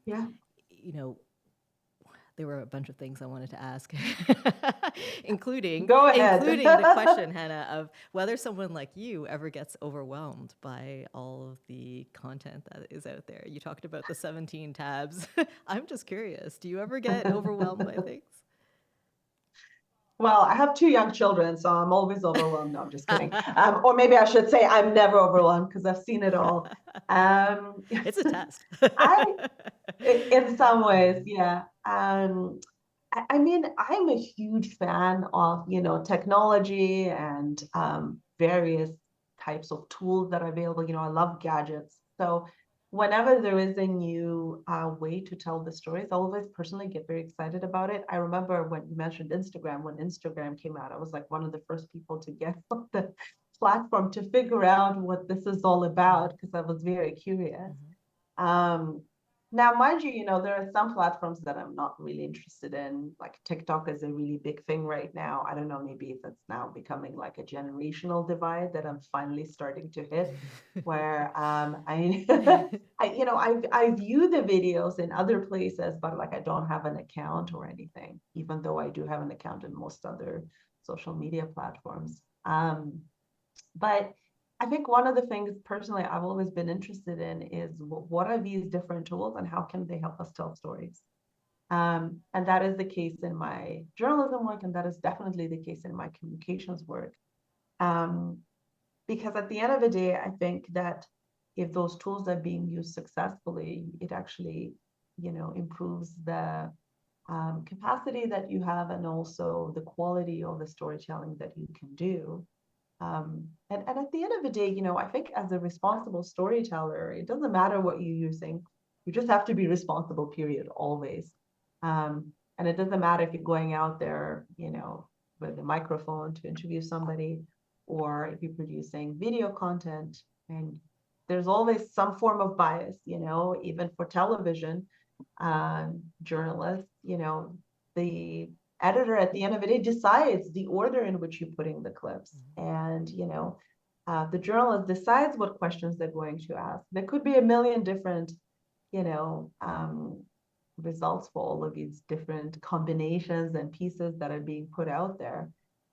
Yeah, You know, there were a bunch of things I wanted to ask, including go ahead. including the question, Hannah, of whether someone like you ever gets overwhelmed by all of the content that is out there. You talked about the 17 tabs. I'm just curious. Do you ever get overwhelmed by things? Well, I have two young children, so I'm always overwhelmed. No, I'm just kidding. Or maybe I should say I'm never overwhelmed because I've seen it all. Um, It's a test. I, in some ways, yeah. I mean, I'm a huge fan of, technology and various types of tools that are available. I love gadgets. So whenever there is a new way to tell the stories, I always personally get very excited about it. I remember when you mentioned Instagram, when Instagram came out, I was like one of the first people to get on the platform to figure out what this is all about because I was very curious. Mm-hmm. Um, Now, mind you, there are some platforms that I'm not really interested in. Like TikTok is a really big thing right now. I don't know, maybe if it's now becoming like a generational divide that I'm finally starting to hit, where I view the videos in other places, but like I don't have an account or anything, even though I do have an account in most other social media platforms. But I think one of the things personally I've always been interested in is what are these different tools and how can they help us tell stories? And that is the case in my journalism work, and that is definitely the case in my communications work. Um, because at the end of the day, I think that if those tools are being used successfully, it actually, improves the capacity that you have and also the quality of the storytelling that you can do. And at the end of the day, I think as a responsible storyteller, it doesn't matter what you're using. You just have to be responsible, period, always. And it doesn't matter if you're going out there, with a microphone to interview somebody, or if you're producing video content. And there's always some form of bias, even for television journalists, the editor at the end of the day decides the order in which you're putting the clips. And, the journalist decides what questions they're going to ask. There could be a million different, you know, um, results for all of these different combinations and pieces that are being put out there.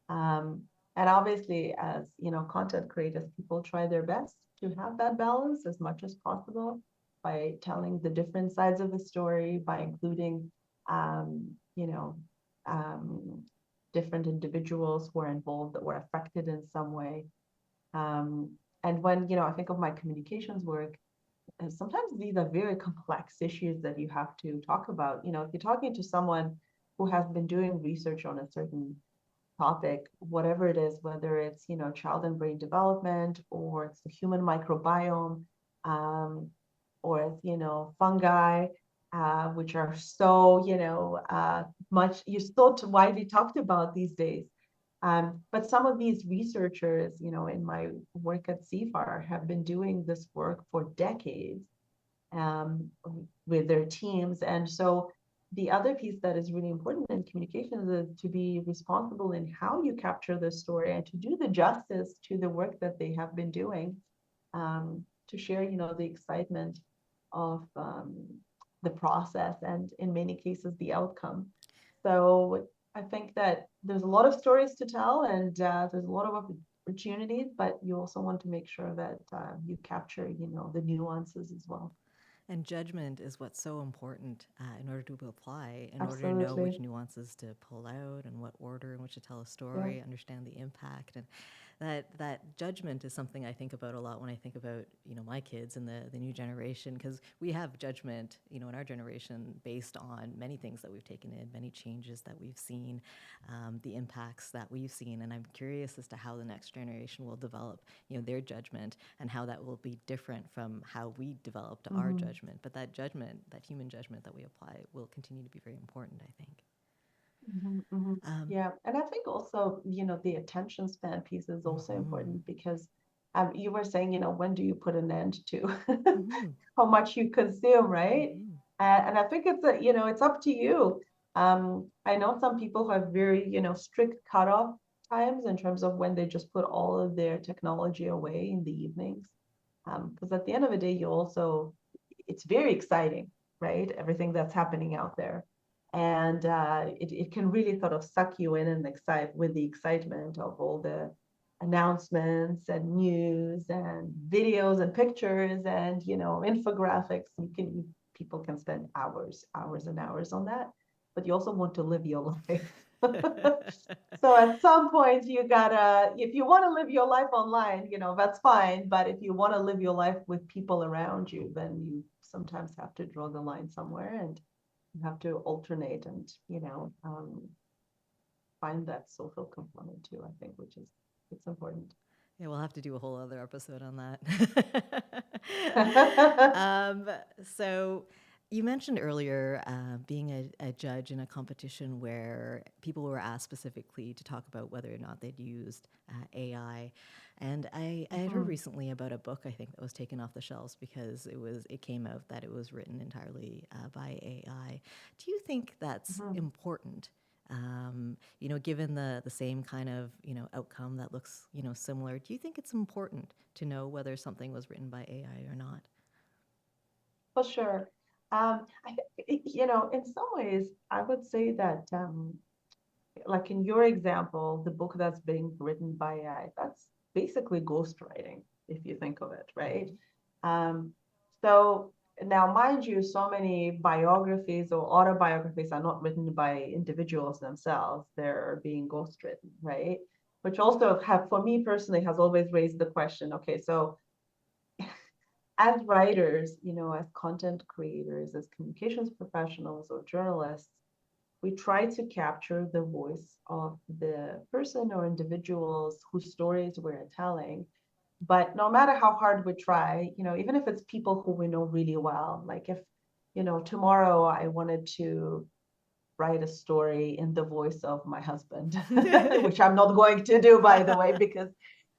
Um, and obviously, as content creators, people try their best to have that balance as much as possible by telling the different sides of the story, by including, um, you know, um, different individuals who are involved that were affected in some way. Um, and when, I think of my communications work, and sometimes these are very complex issues that you have to talk about. If you're talking to someone who has been doing research on a certain topic, whatever it is, whether it's, child and brain development, or it's the human microbiome, um, or it's, fungi, which are so, much, you're so widely talked about these days. But some of these researchers, in my work at CFAR, have been doing this work for decades um, with their teams. And so the other piece that is really important in communication is to be responsible in how you capture the story and to do the justice to the work that they have been doing, to share, the excitement of the process and in many cases the outcome. So I think that there's a lot of stories to tell and there's a lot of opportunities, but you also want to make sure that you capture, the nuances as well. And judgment is what's so important in order to apply, in order to know which Absolutely. nuances to pull out and what order in which to tell a Yeah. story, understand the impact. And that judgment is something I think about a lot when I think about my kids and the new generation, because we have judgment in our generation based on many things that we've taken in, many changes that we've seen, the impacts that we've seen, and I'm curious as to how the next generation will develop their judgment and how that will be different from how we developed our Mm-hmm. judgment. But that judgment, that human judgment that we apply, will continue to be very important, I think. Mm-hmm. Mm-hmm. Um, Yeah. And I think also, the attention span piece is also mm-hmm, important because you were saying, when do you put an end to mm-hmm, how much you consume, right? mm-hmm. And I think it's up to you. I know some people who have very, strict cutoff times in terms of when they just put all of their technology away in the evenings. Because at the end of the day, it's very exciting, right? Everything that's happening out there. And it can really sort of suck you in and excite with the excitement of all the announcements and news and videos and pictures and, infographics. People can spend hours and hours on that, but you also want to live your life. So at some point if you want to live your life online, that's fine. But if you want to live your life with people around you, then you sometimes have to draw the line somewhere and you have to alternate and, find that social component too, I think, which is, it's important. Yeah, we'll have to do a whole other episode on that. Mm-hmm. So, you mentioned earlier being a judge in a competition where people were asked specifically to talk about whether or not they'd used AI. And I had heard recently about a book I think that was taken off the shelves because it came out that it was written entirely by AI. Do you think that's Mm-hmm. important? Given the same kind of outcome that looks similar, do you think it's important to know whether something was written by AI or not? For sure. I think, in some ways, I would say that like in your example, the book that's being written by AI, that's basically ghostwriting, if you think of it, right? Mm-hmm. Um, so now, mind you, so many biographies or autobiographies are not written by individuals themselves, they're being ghostwritten, right? Which also for me personally, has always raised the question, okay, so as writers, as content creators, as communications professionals or journalists, we try to capture the voice of the person or individuals whose stories we're telling. But no matter how hard we try, even if it's people who we know really well, like if, tomorrow I wanted to write a story in the voice of my husband, which I'm not going to do, by the way, because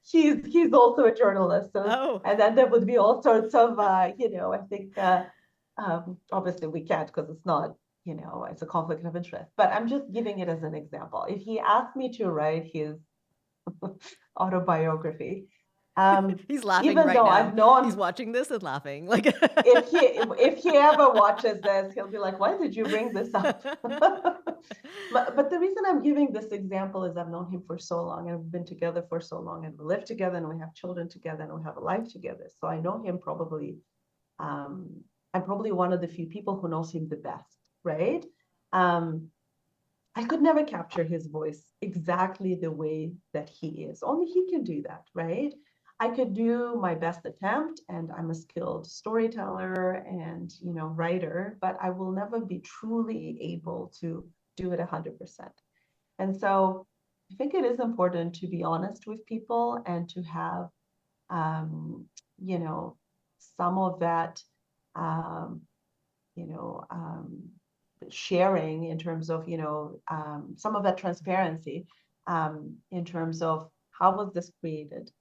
he's also a journalist. So, Oh. and then there would be all sorts of, I think, obviously we can't because it's not, it's a conflict of interest. But I'm just giving it as an example. If he asked me to write his autobiography, um, He's laughing even right though now. I've He's known watching this and laughing. Like if he ever watches this, he'll be like, "Why did you bring this up?" But the reason I'm giving this example is I've known him for so long and we've been together for so long and we live together and we have children together and we have a life together. So I know him probably. Um, I'm probably one of the few people who knows him the best, right? Um, I could never capture his voice exactly the way that he is. Only he can do that, right? I could do my best attempt, and I'm a skilled storyteller and writer, but I will never be truly able to do it 100%. And so I think it is important to be honest with people and to have um, you know, some of that um, you know, sharing in terms of, some of that transparency. in terms of how was this created?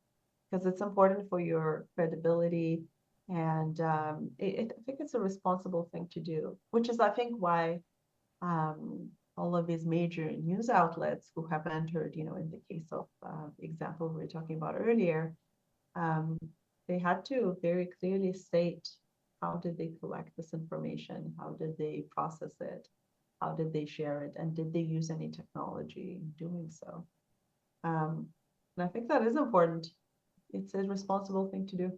Because it's important for your credibility. And I think it's a responsible thing to do, which is, I think, why all of these major news outlets who have entered, in the case of example we were talking about earlier, um, they had to very clearly state how did they collect this information, how did they process it, how did they share it, and did they use any technology in doing so. And I think that is important. It's a responsible thing to do.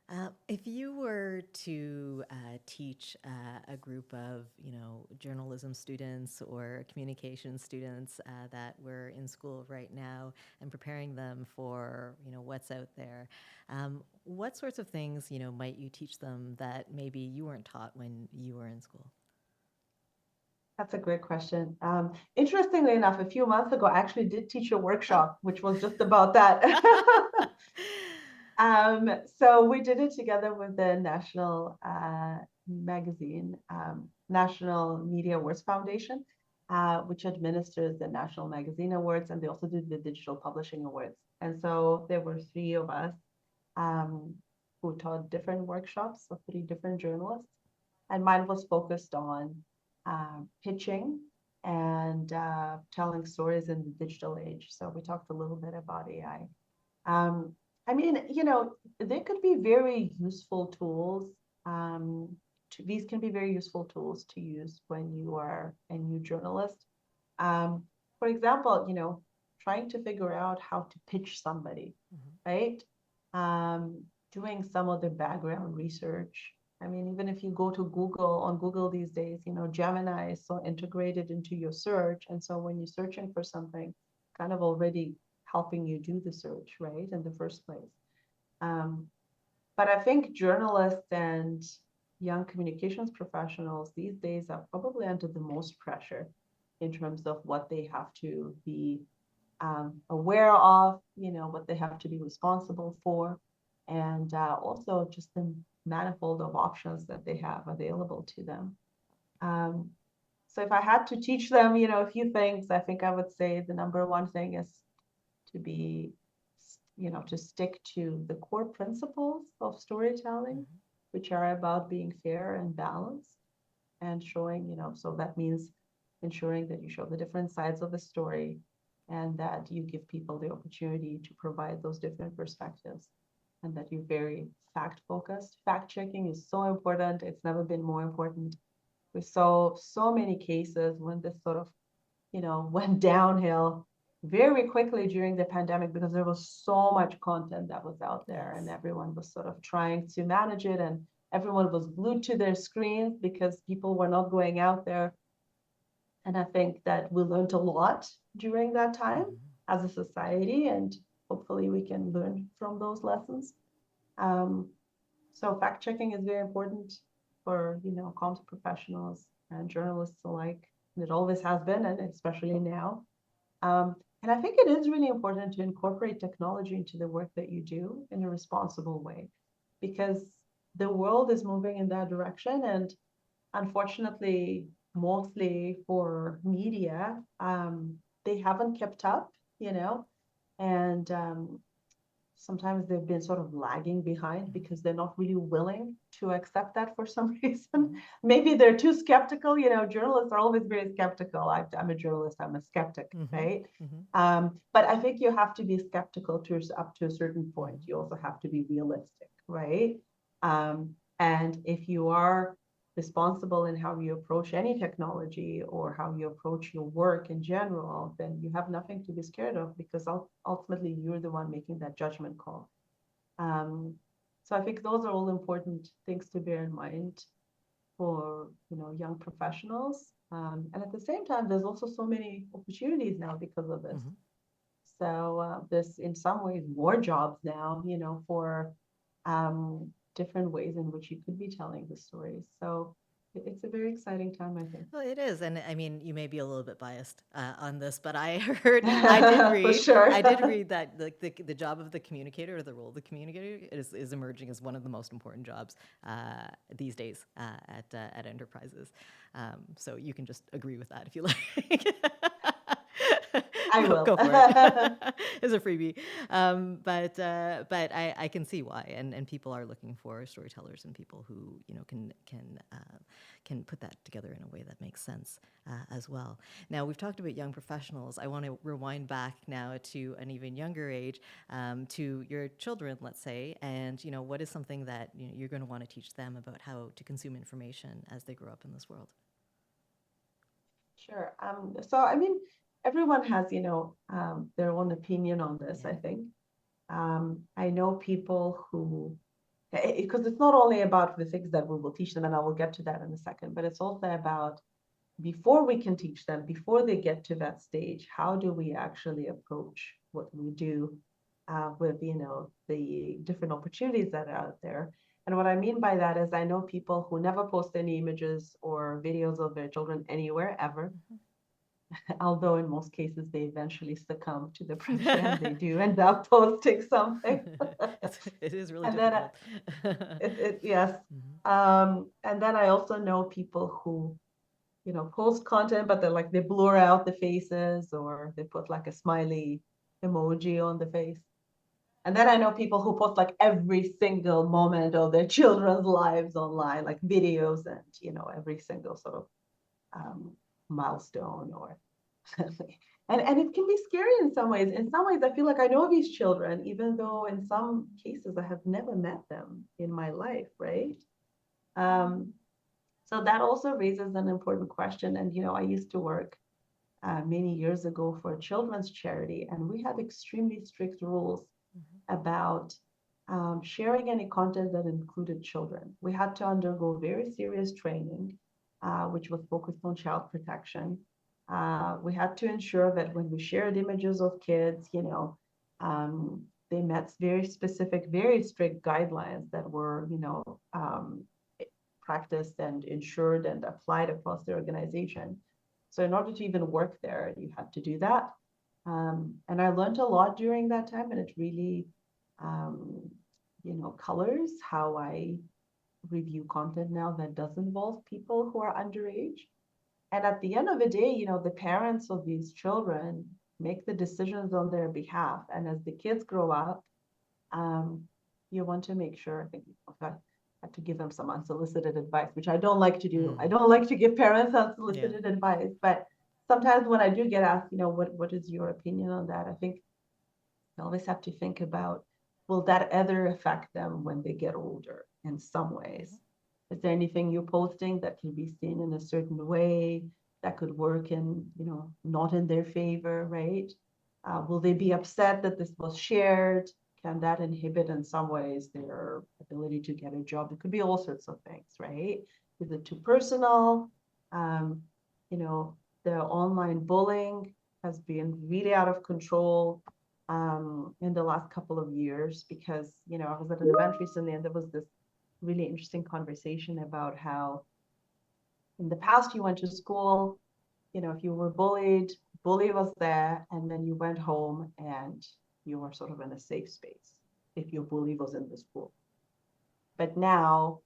Okay. If you were to teach a group of, journalism students or communication students that were in school right now and preparing them for, what's out there, what sorts of things, might you teach them that maybe you weren't taught when you were in school? That's a great question. Interestingly enough, a few months ago, I actually did teach a Oh. workshop, which was just about that. So we did it together with the national magazine, National Media Awards Foundation, which administers the National Magazine Awards, and they also do the Digital Publishing Awards. And so there were three of us um, who taught different workshops of three different journalists, and mine was focused on pitching and telling stories in the digital age. So we talked a little bit about AI. Um, I mean, they could be very useful tools. These can be very useful tools to use when you are a new journalist. Um, for example, trying to figure out how to pitch somebody, Mm-hmm. right? Um, Doing some of the background research. I mean, even if you go to Google, on Google these days, Gemini is so integrated into your search. And so when you're searching for something, kind of already helping you do the search, right, in the first place. Um, but I think journalists and young communications professionals these days are probably under the most pressure in terms of what they have to be aware of, what they have to be responsible for, and also just the manifold of options that they have available to them. Um, so if I had to teach them, a few things, I think I would say the number one thing is to be, to stick to the core principles of storytelling, Mm-hmm. which are about being fair and balanced and showing, so that means ensuring that you show the different sides of the story and that you give people the opportunity to provide those different perspectives and that you're very fact focused. Fact checking is so important. It's never been more important. We saw so many cases when this sort of, went downhill very quickly during the pandemic because there was so much content that was out there and Yes. everyone was sort of trying to manage it, and everyone was glued to their screens because people were not going out there. And I think that we learned a lot during that time Mm-hmm. as a society, and hopefully we can learn from those lessons. Um, so fact checking is very important for, comms professionals and journalists alike. And it always has been, and especially now. And I think it is really important to incorporate technology into the work that you do in a responsible way, because the world is moving in that direction. And unfortunately, mostly for media, they haven't kept up, you know, and sometimes they've been sort of lagging behind Mm-hmm. because they're not really willing to accept that for some reason. Mm-hmm. Maybe they're too skeptical. Journalists are always very skeptical. I'm a journalist, I'm a skeptic, Mm-hmm. right? Mm-hmm. But I think you have to be skeptical to up to a certain point. Mm-hmm. You also have to be realistic, right? And if you are responsible in how you approach any technology or how you approach your work in general, then you have nothing to be scared of because ultimately you're the one making that judgment call. Um, so I think those are all important things to bear in mind for young professionals. And at the same time, there's also so many opportunities now because of this. Mm-hmm. So there's in some ways more jobs now, for different ways in which you could be telling the stories. So it's a very exciting time, I think. Well, it is, and I mean, you may be a little bit biased on this, but I did For read, sure. that the job of the communicator, or the role of the communicator, is emerging as one of the most important jobs these days at enterprises. So you can just agree with that if you like. will. Go for it. It's a freebie. But I can see why, and people are looking for storytellers and people who can put that together in a way that makes sense as well. Now we've talked about young professionals. I want to rewind back now to an even younger age, to your children, let's say, and what is something that you're going to want to teach them about how to consume information as they grow up in this world. Sure. So I mean, everyone has, their own opinion on this, Yeah. I think. I know people who, because it's not only about the things that we will teach them, and I will get to that in a second, but it's also about before we can teach them, before they get to that stage, how do we actually approach what we do with, the different opportunities that are out there. And what I mean by that is I know people who never post any images or videos of their children anywhere ever, although in most cases they eventually succumb to the pressure and they do end up posting something. It is really And then difficult. yes. And then I also know people who post content, but they blur out the faces or they put like a smiley emoji on the face. And then I know people who post like every single moment of their children's lives online, like videos and, every single sort of milestone or and it can be scary in some ways. In some ways, I feel like I know these children, even though in some cases I have never met them in my life, right? Um, so that also raises an important question. And, I used to work many years ago for a children's charity, and we had extremely strict rules about sharing any content that included children. We had to undergo very serious training, which was focused on child protection. We had to ensure that when we shared images of kids, they met very specific, very strict guidelines that were, practiced and ensured and applied across the organization. So in order to even work there, you had to do that. And I learned a lot during that time, and it really, um, colors how I review content now that does involve people who are underage. And at the end of the day, the parents of these children make the decisions on their behalf. And as the kids grow up, um, you want to make sure, I think I had to give them some unsolicited advice, which I don't like to do. I don't like to give parents unsolicited advice, but sometimes when I do get asked, what is your opinion on that? I think you always have to think about, will that ever affect them when they get older in some ways? Is there anything you're posting that can be seen in a certain way that could work in, not in their favor, right? Will they be upset that this was shared? Can that inhibit in some ways their ability to get a job? It could be all sorts of things, right? Is it too personal? Um, the online bullying has been really out of control in the last couple of years because, I was at an event recently and there was this really interesting conversation about how in the past you went to school, if you were bullied, bully was there, and then you went home and you were sort of in a safe space if your bully was in the school. But now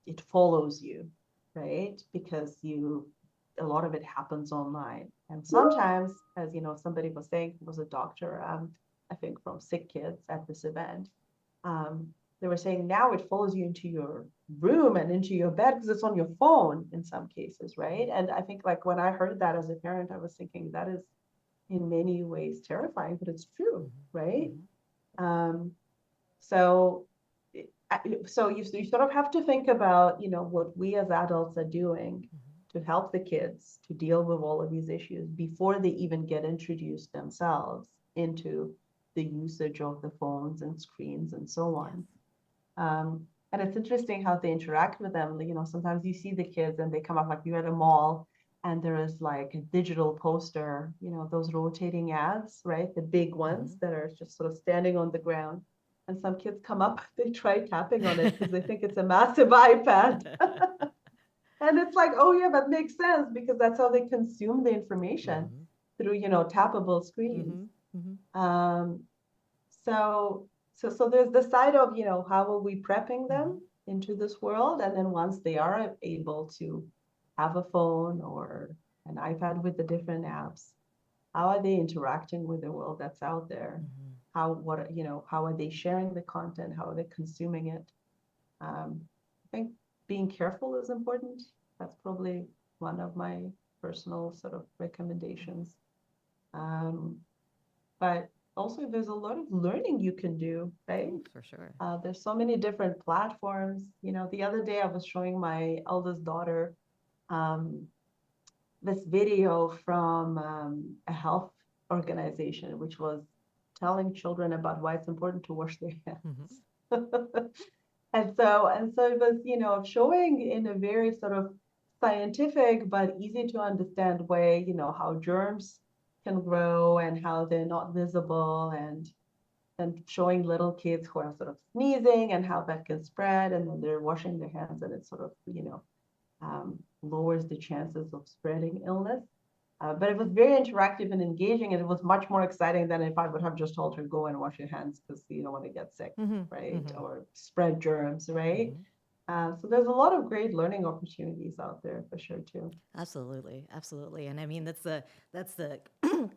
it follows you, right? Because a lot of it happens online. And sometimes, as somebody was saying, was a doctor, I think from Sick Kids at this event, they were saying now it follows you into your room and into your bed because it's on your phone in some cases, right? And I think like when I heard that as a parent, I was thinking that is in many ways terrifying, but it's true, right? So so you sort of have to think about, what we as adults are doing to help the kids to deal with all of these issues before they even get introduced themselves into the usage of the phones and screens and so on. And it's interesting how they interact with them. Sometimes you see the kids and they come up like you're at a mall and there is like a digital poster, those rotating ads, right? The big ones that are just sort of standing on the ground. And some kids come up, they try tapping on it because they think it's a massive iPad. And it's like, oh yeah, that makes sense because that's how they consume the information through, tappable screens. Um, so there's the side of, how are we prepping them into this world? And then once they are able to have a phone or an iPad with the different apps, How are they interacting with the world that's out there? Mm-hmm. How are they sharing the content? How are they consuming it? I think being careful is important. That's probably one of my personal sort of recommendations. Um, but also, there's a lot of learning you can do, right? Oh, for sure. There's so many different platforms. The other day I was showing my eldest daughter um, this video from a health organization, which was telling children about why it's important to wash their Mm-hmm. hands. And so it was, showing in a very sort of scientific but easy to understand way, how germs can grow and how they're not visible, and showing little kids who are sort of sneezing and how that can spread, and then they're washing their hands, and it sort of, lowers the chances of spreading illness. But it was very interactive and engaging, and it was much more exciting than if I would have just told her, go and wash your hands because you don't want to get sick, Mm-hmm. right? Mm-hmm. Or spread germs, right? Mm-hmm. So there's a lot of great learning opportunities out there for sure too. Absolutely, absolutely, and I mean that's the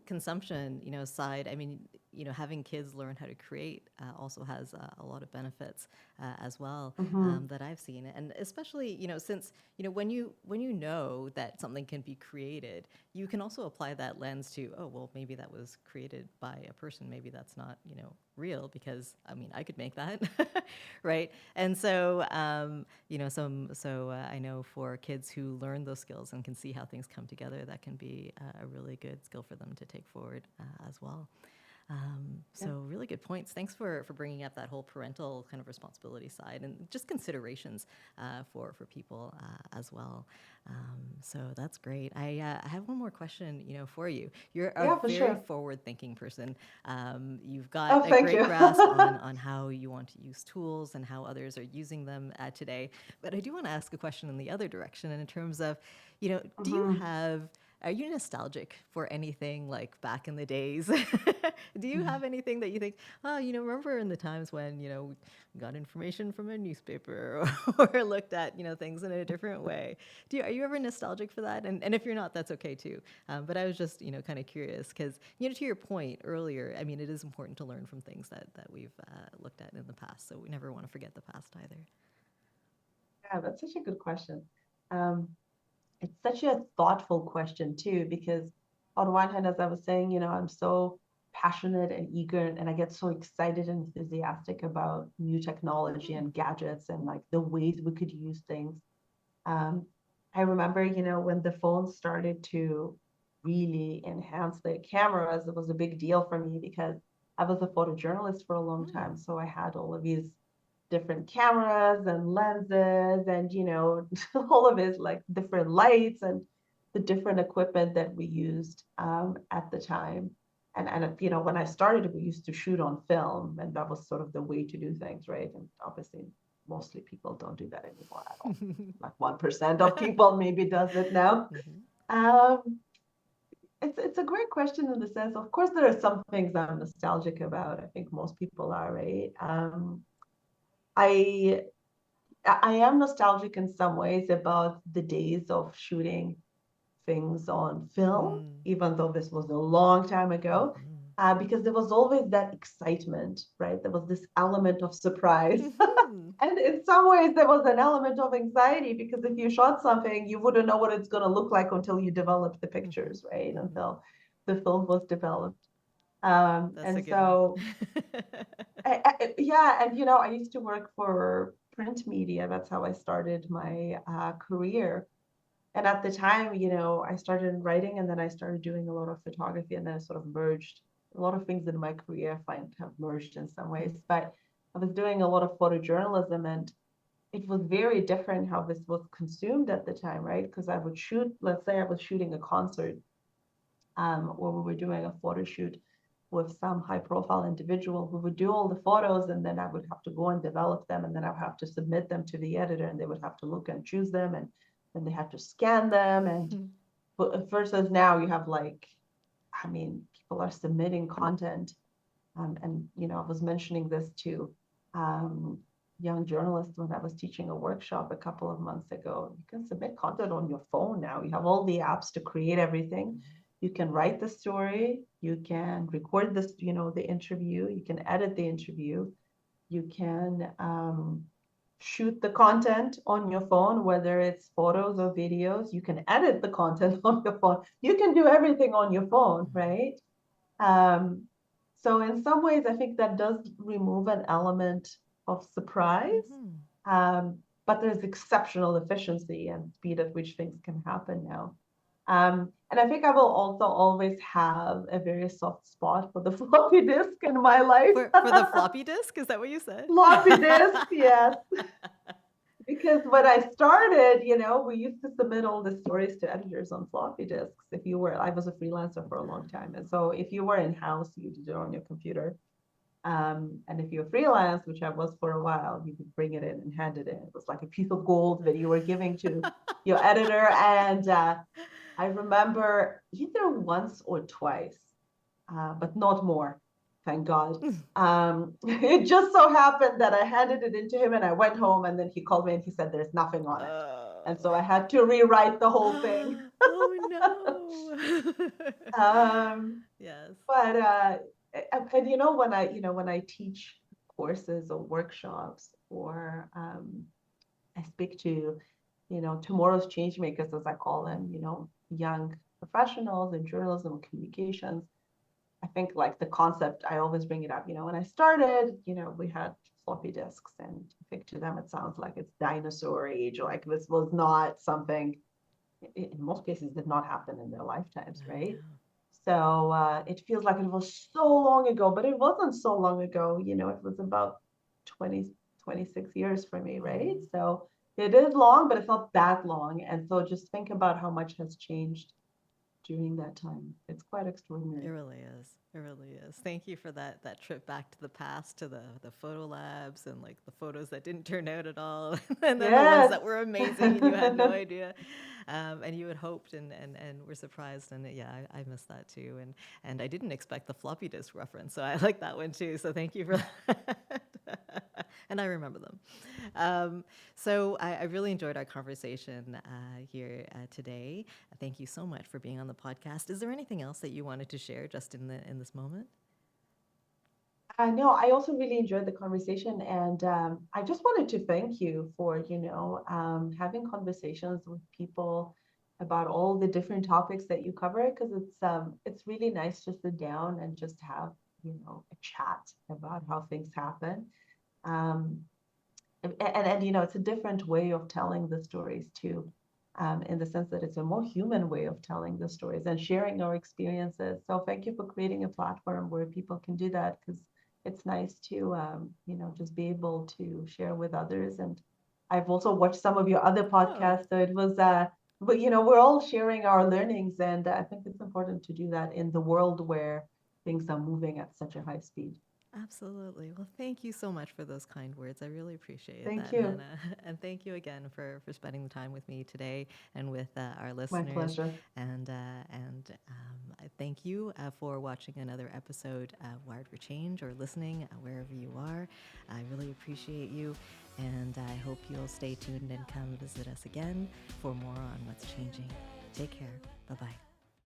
consumption, side. I mean, having kids learn how to create also has a lot of benefits as well Mm-hmm. that I've seen, and especially since when you know that something can be created, you can also apply that lens to, oh well, maybe that was created by a person, maybe that's not real, because I mean I could make that, right? And so I know for kids who learn those skills and can see how things come together, that can be a really good skill for them to take forward as well. Yeah. So really good points. Thanks for bringing up that whole parental kind of responsibility side and just considerations for people as well. So that's great. I have one more question, for you. You're a Yeah, for very sure. forward-thinking person. You've got Oh, a thank great you. grasp on how you want to use tools and how others are using them today. But I do want to ask a question in the other direction, and in terms of, do you Mm-hmm. have are you nostalgic for anything like back in the days? Do you have anything that you think, oh, remember in the times when, we got information from a newspaper or looked at, things in a different way? Are you ever nostalgic for that? And if you're not, that's okay too. But I was just, kind of curious because, to your point earlier, I mean, it is important to learn from things that we've looked at in the past. So we never want to forget the past either. Yeah, that's such a good question. Um, it's such a thoughtful question too, because on one hand, as I was saying, I'm so passionate and eager, and I get so excited and enthusiastic about new technology and gadgets and like the ways we could use things. Um, I remember, when the phones started to really enhance their cameras, it was a big deal for me because I was a photojournalist for a long Mm. time. So I had all of these different cameras and lenses and, all of it, like different lights and the different equipment that we used at the time. And when I started, we used to shoot on film, and that was sort of the way to do things, right? And obviously, mostly people don't do that anymore at all. Like 1% of people maybe does it now. Mm-hmm. Um, it's a great question in the sense, of course, there are some things I'm nostalgic about. I think most people are, right? I I am nostalgic in some ways about the days of shooting things on film, Mm. even though this was a long time ago, Mm-hmm. because there was always that excitement, right? There was this element of surprise. Mm-hmm. And in some ways, there was an element of anxiety because if you shot something, you wouldn't know what it's going to look like until you developed the Mm-hmm. pictures, right? Mm-hmm. Until the film was developed. That's a And good one. so, yeah, and I used to work for print media. That's how I started my career. And at the time, I started writing and then I started doing a lot of photography, and then I sort of merged a lot of things in my career. I find have merged in some ways, but I was doing a lot of photojournalism, and it was very different how this was consumed at the time, right? Because I would shoot, let's say I was shooting a concert, or we were doing a photo shoot with some high profile individual who would do all the photos, and then I would have to go and develop them, and then I would have to submit them to the editor, and they would have to look and choose them, and then they had to scan them. And Mm-hmm. versus now you have like, I mean, people are submitting content. And I was mentioning this to young journalists when I was teaching a workshop a couple of months ago. You can submit content on your phone now. You have all the apps to create everything. You can write the story, you can record this, the interview, you can edit the interview, you can shoot the content on your phone, whether it's photos or videos. You can edit the content on your phone. You can do everything on your phone, right? Um, so in some ways, I think that does remove an element of surprise. Mm-hmm. But there's exceptional efficiency and speed at which things can happen now. And I think I will also always have a very soft spot for the floppy disk in my life. For the floppy disk, is that what you said? Floppy disk, yes. Because when I started, we used to submit all the stories to editors on floppy disks. I was a freelancer for a long time. And so if you were in house, you did it on your computer. And if you're freelance, which I was for a while, you could bring it in and hand it in. It was like a piece of gold that you were giving to your editor. And I remember either once or twice, but not more, thank God. It just so happened that I handed it into him and I went home, and then he called me and he said, there's nothing on it. And so I had to rewrite the whole thing. Oh no. Yes. But and when I teach courses or workshops, or I speak to tomorrow's change makers, as I call them, young professionals in journalism and communications. I think like the concept, I always bring it up. When I started, we had floppy disks, and I think to them it sounds like it's dinosaur age, like this was not something, in most cases, did not happen in their lifetimes, I right? know. So it feels like it was so long ago, but it wasn't so long ago. It was about 20, 26 years for me, right? Mm. So it is long, but it's not that long. And so just think about how much has changed during that time. It's quite extraordinary. It really is. It really is. Thank you for that trip back to the past, to the photo labs and like the photos that didn't turn out at all, and then the ones Yes. that were amazing and you had no idea, and you had hoped and were surprised. And yeah, I missed that too. And I didn't expect the floppy disk reference, so I like that one too. So thank you for that. And I remember them. So I really enjoyed our conversation here today. Thank you so much for being on the podcast. Is there anything else that you wanted to share just in this moment? I know. I also really enjoyed the conversation, and I just wanted to thank you for, having conversations with people about all the different topics that you cover, because it's really nice to sit down and just have, a chat about how things happen. Um, and it's a different way of telling the stories too, in the sense that it's a more human way of telling the stories and sharing our experiences. So thank you for creating a platform where people can do that, because it's nice to just be able to share with others. And I've also watched some of your other Oh, podcasts, so it was but we're all sharing our learnings, and I think it's important to do that in the world where things are moving at such a high speed. absolutely. Well, thank you so much for those kind words. I really appreciate Thank that, you. Hannah. And thank you again for spending the time with me today and with our My listeners. pleasure. And I thank you for watching another episode of Wired for Change, or listening wherever you are. I really appreciate you. And I hope you'll stay tuned and come visit us again for more on what's changing. Take care. Bye bye.